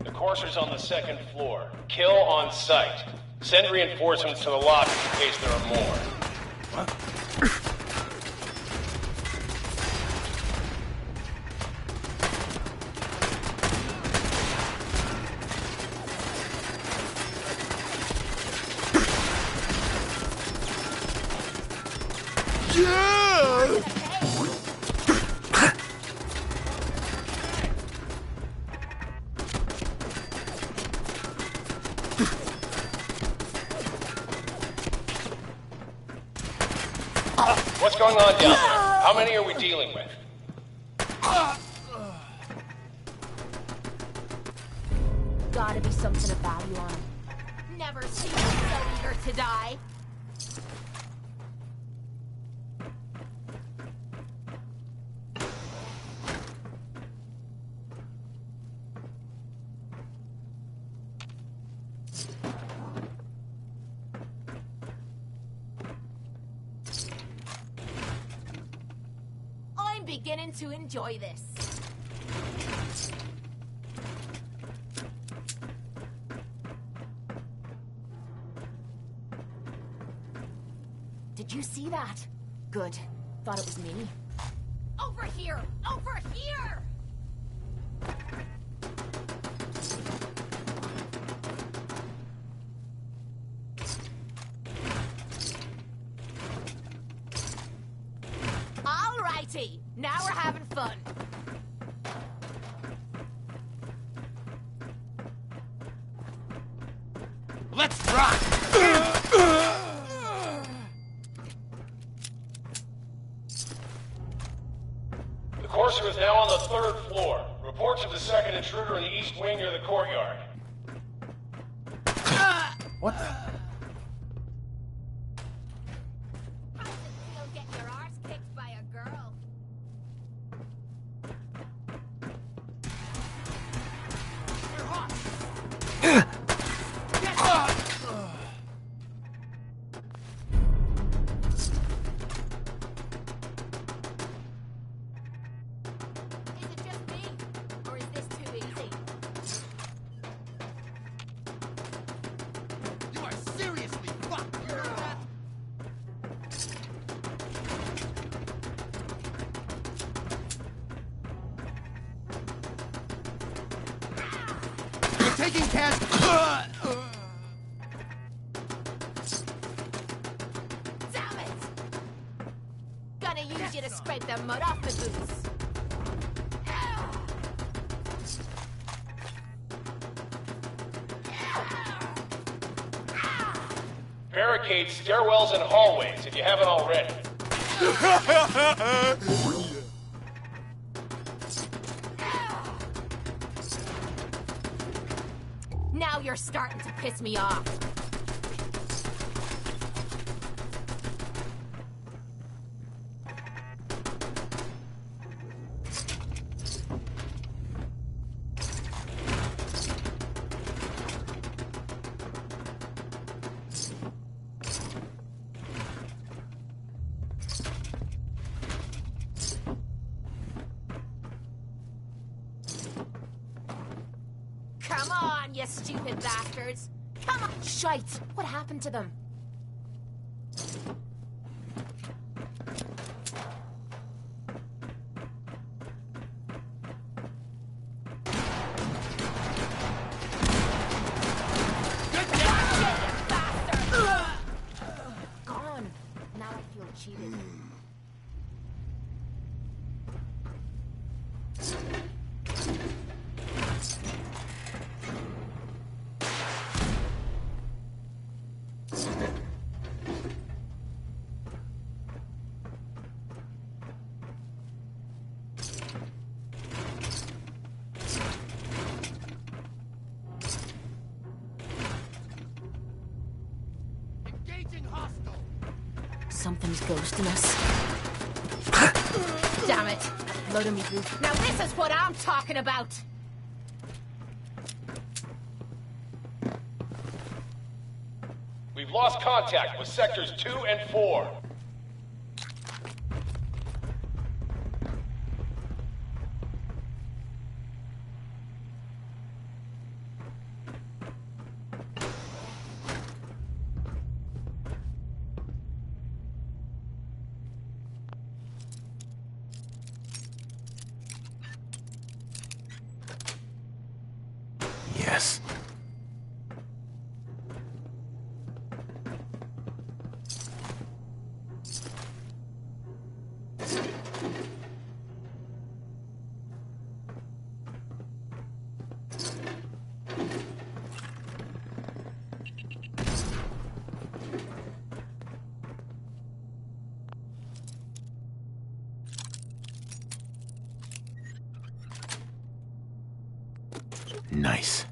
The courser's on the second floor. Kill on sight. Send reinforcements to the lobby in case there are more. What? What's going on down there? How many are we dealing with? Gotta be something of value on him. Never seen him so eager to die. I'm beginning to enjoy this. Did you see that? Good. Thought it was me. Over here! Over here! Alrighty! Now we're having fun. Let's rock! The Courser is now on the 3rd floor. Report to the 2nd intruder in the east wing near the courtyard. What the? You'll get your arse kicked by a girl. Is it just me? Or is this too easy? You are seriously fucked! You're taking cash. Damn it! Gonna use you to scrape the mud off the boots. Barricade stairwells and hallways if you haven't already. Now you're starting to piss me off. Come on, you stupid bastards! Come on! Shite! What happened to them? Gone. Now I feel cheated. Something's ghosting us. Damn it! Load me through. Now this is what I'm talking about! We've lost contact with sectors 2 and 4. Yes. Nice.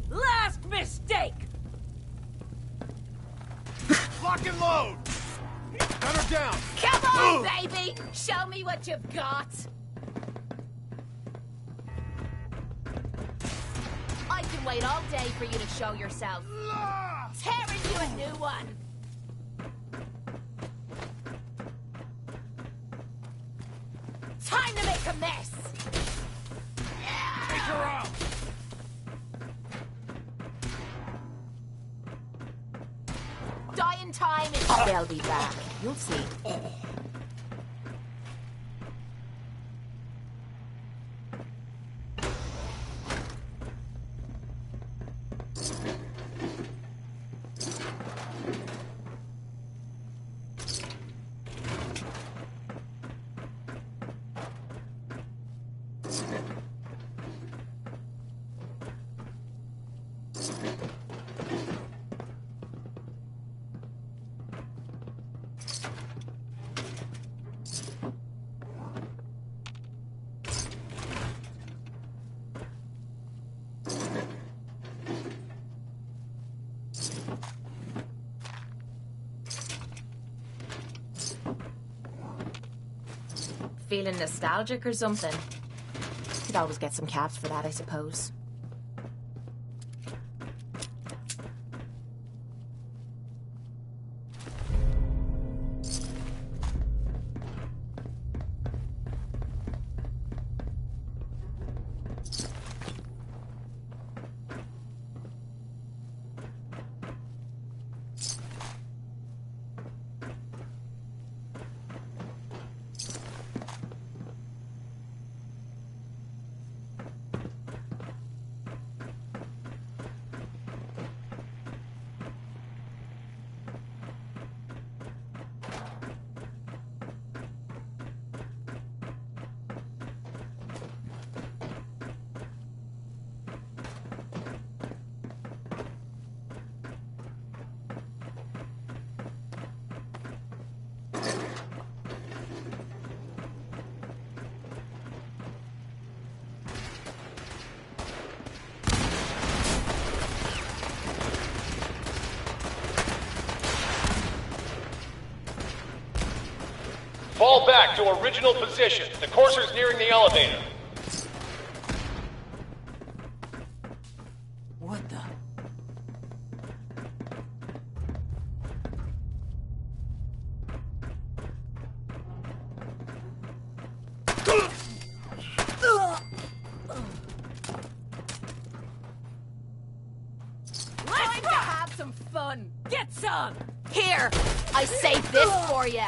Last mistake! Lock and load! Gun her down! Come on, baby! Show me what you've got! I can wait all day for you to show yourself. Tearing you a new one! Time to make a mess! Take her out! Die in time and they'll be back. You'll see. Feeling nostalgic or something? Could always get some caps for that, I suppose. Fall back to original position. The courser's nearing the elevator. What the? Time to have some fun. Get some. Here, I saved this for you.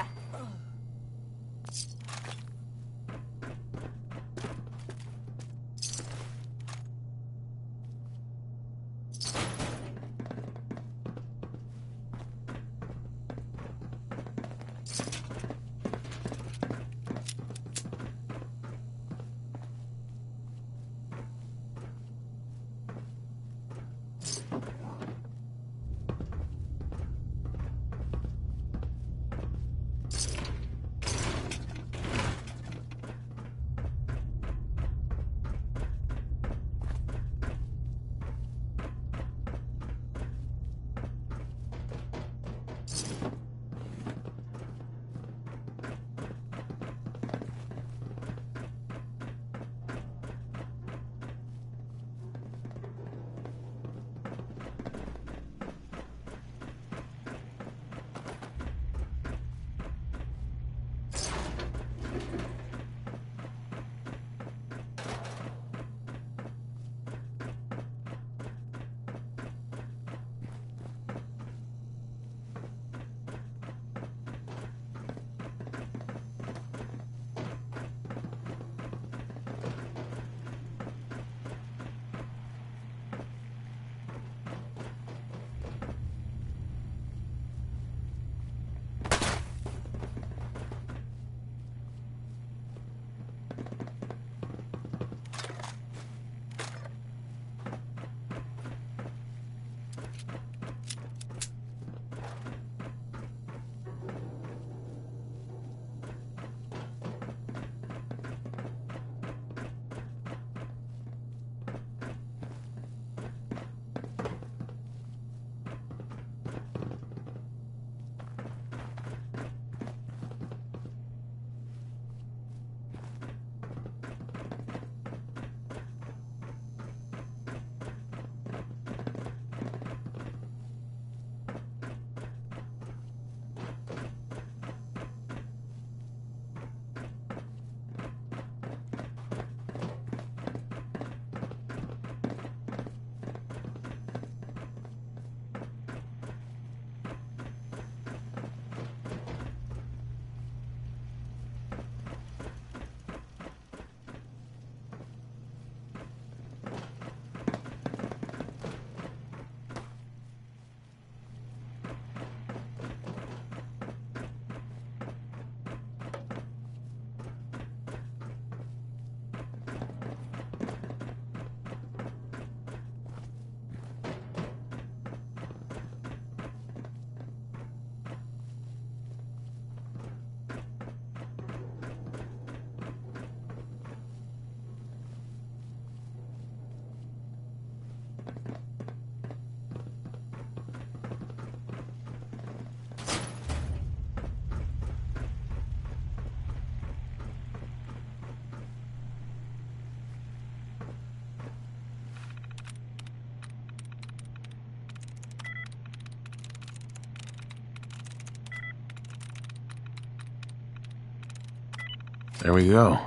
There we go.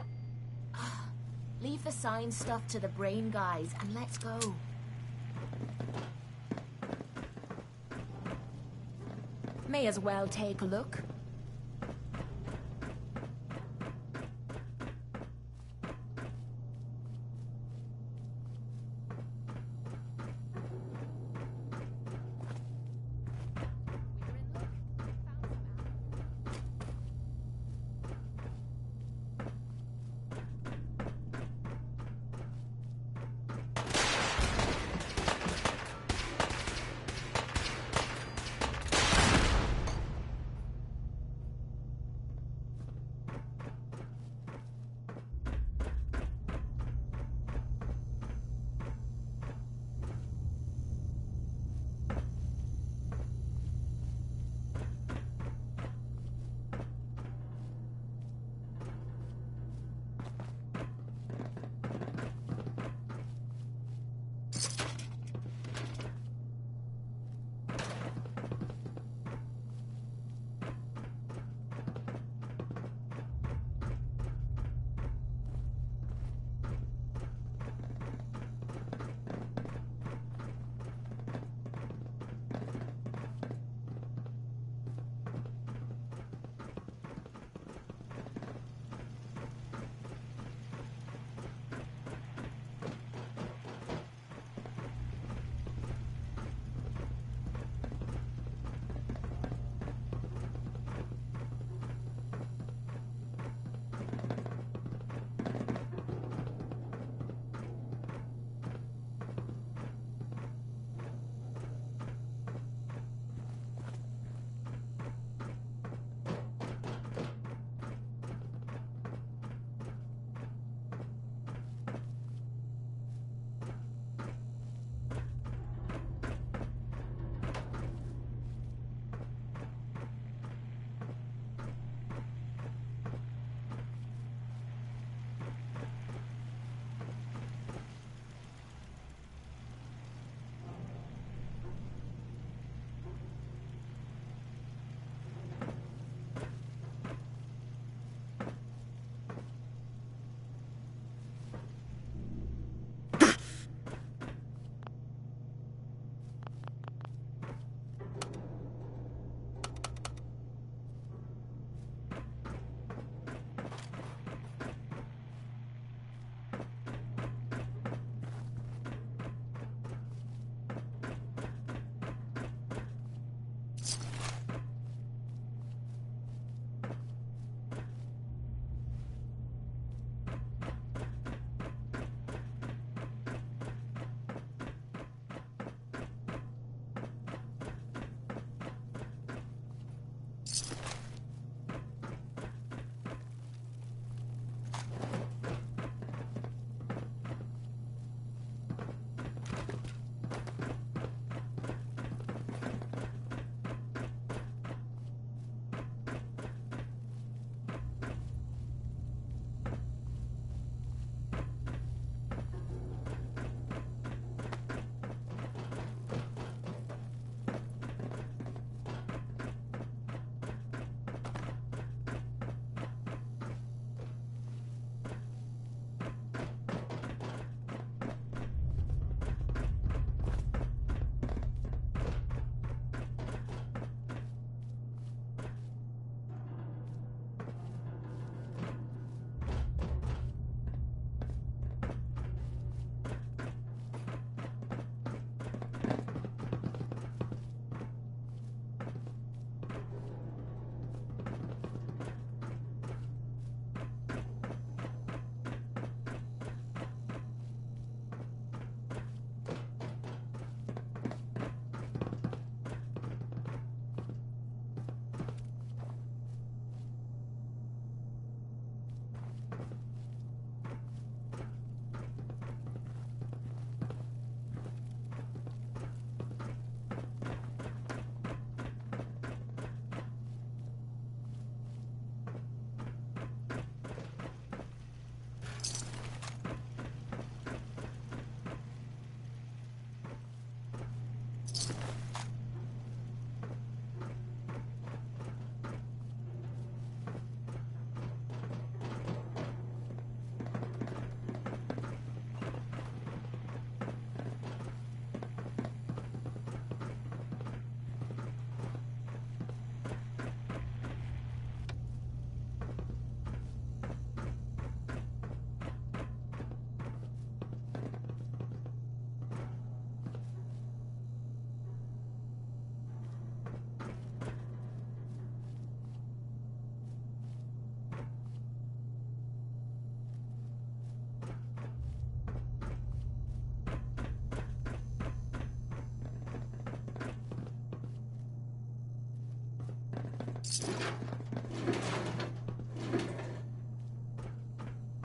Leave the sign stuff to the brain guys and let's go. May as well take a look.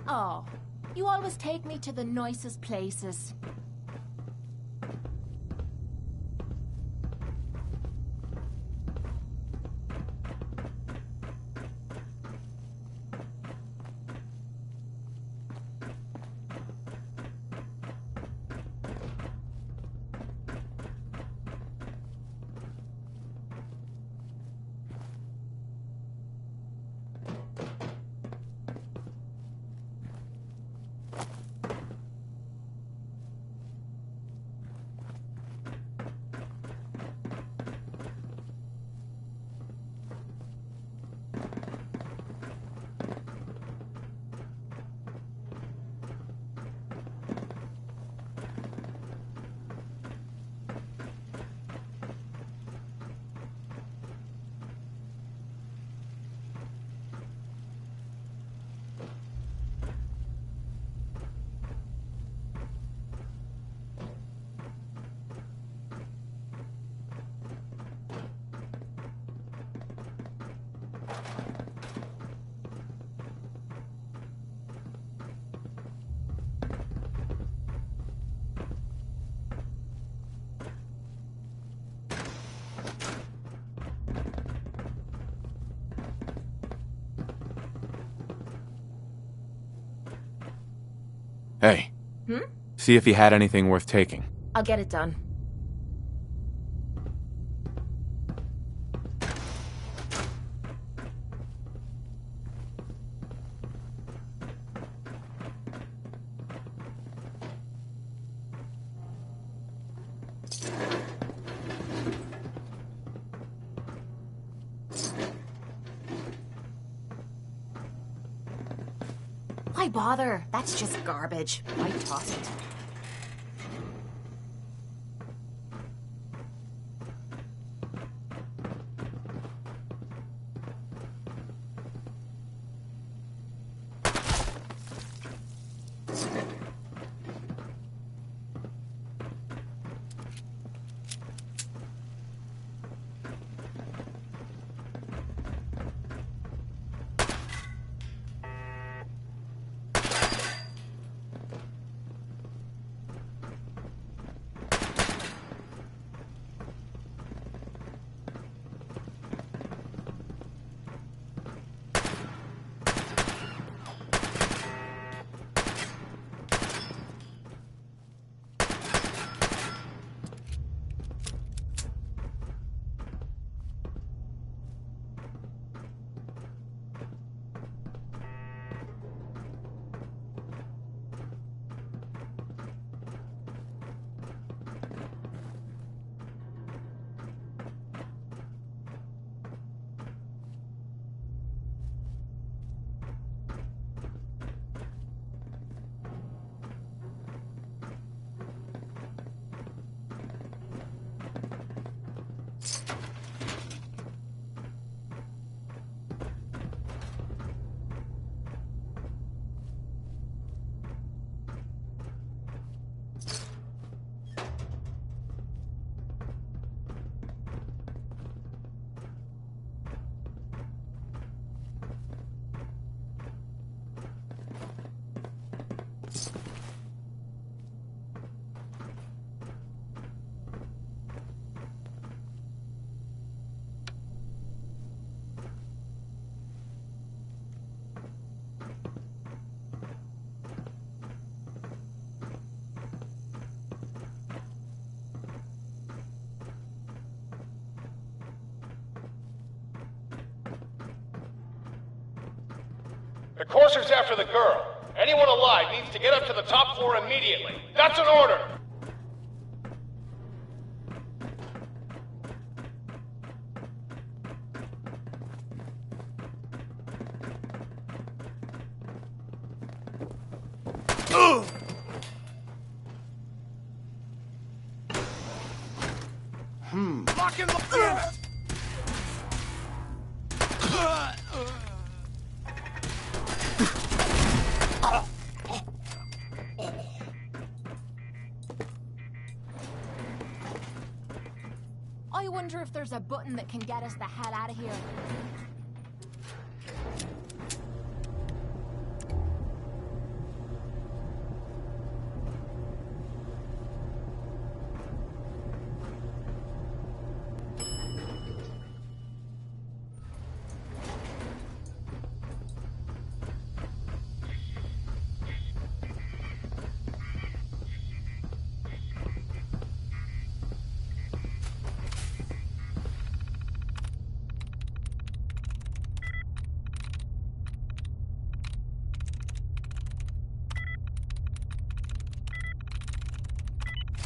Oh, you always take me to the nicest places. Hey. See if he had anything worth taking. I'll get it done. Why bother? That's just garbage. Why toss it? The courser's after the girl. Anyone alive needs to get up to the top floor immediately. That's an order! Lock and lock! Damn it! I wonder if there's there's a button that can get us the hell out of here.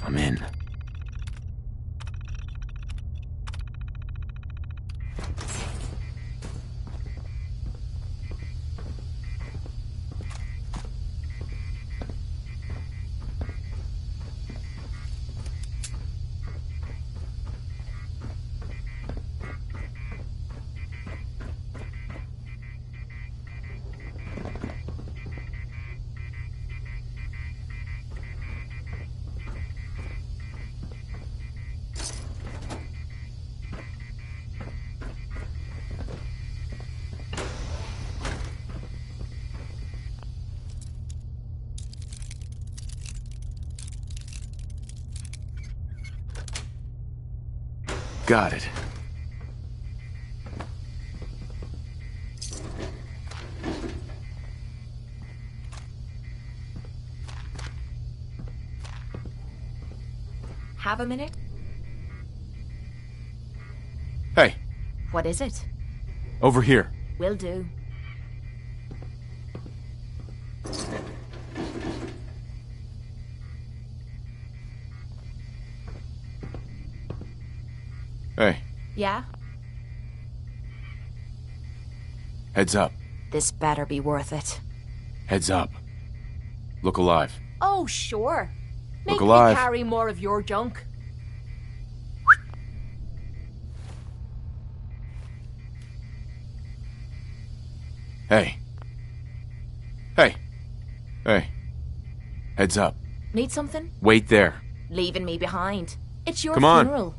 I'm in. Got it. Have a minute? Hey, What is it? over here. Will do. Hey, Yeah? heads up. This better be worth it. Heads up. Look alive. Oh, sure. Make Look me alive. carry more of your junk. Hey. Hey. Hey. Heads up. Need something? Wait there. Leaving me behind. It's your Come on. funeral.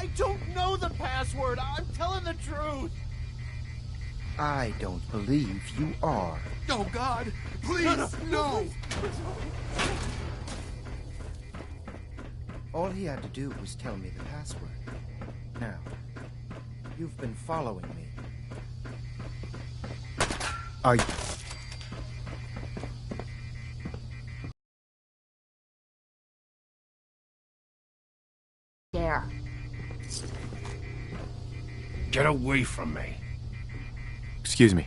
I don't know the password. I'm telling the truth. I don't believe you are. Oh, God. Please, no. All he had to do was tell me the password. Now, you've been following me. Are you... There. Get away from me. Excuse me.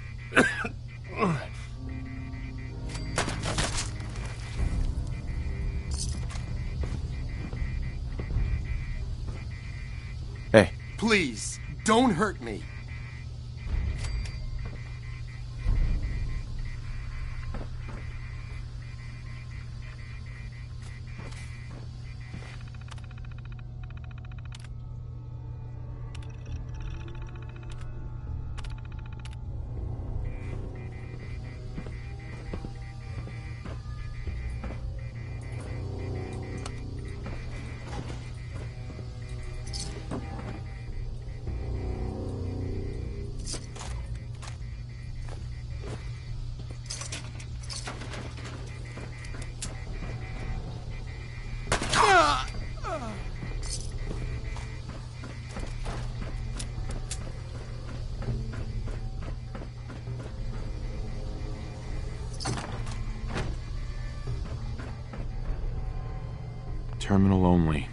Hey. Please, don't hurt me. Terminal only.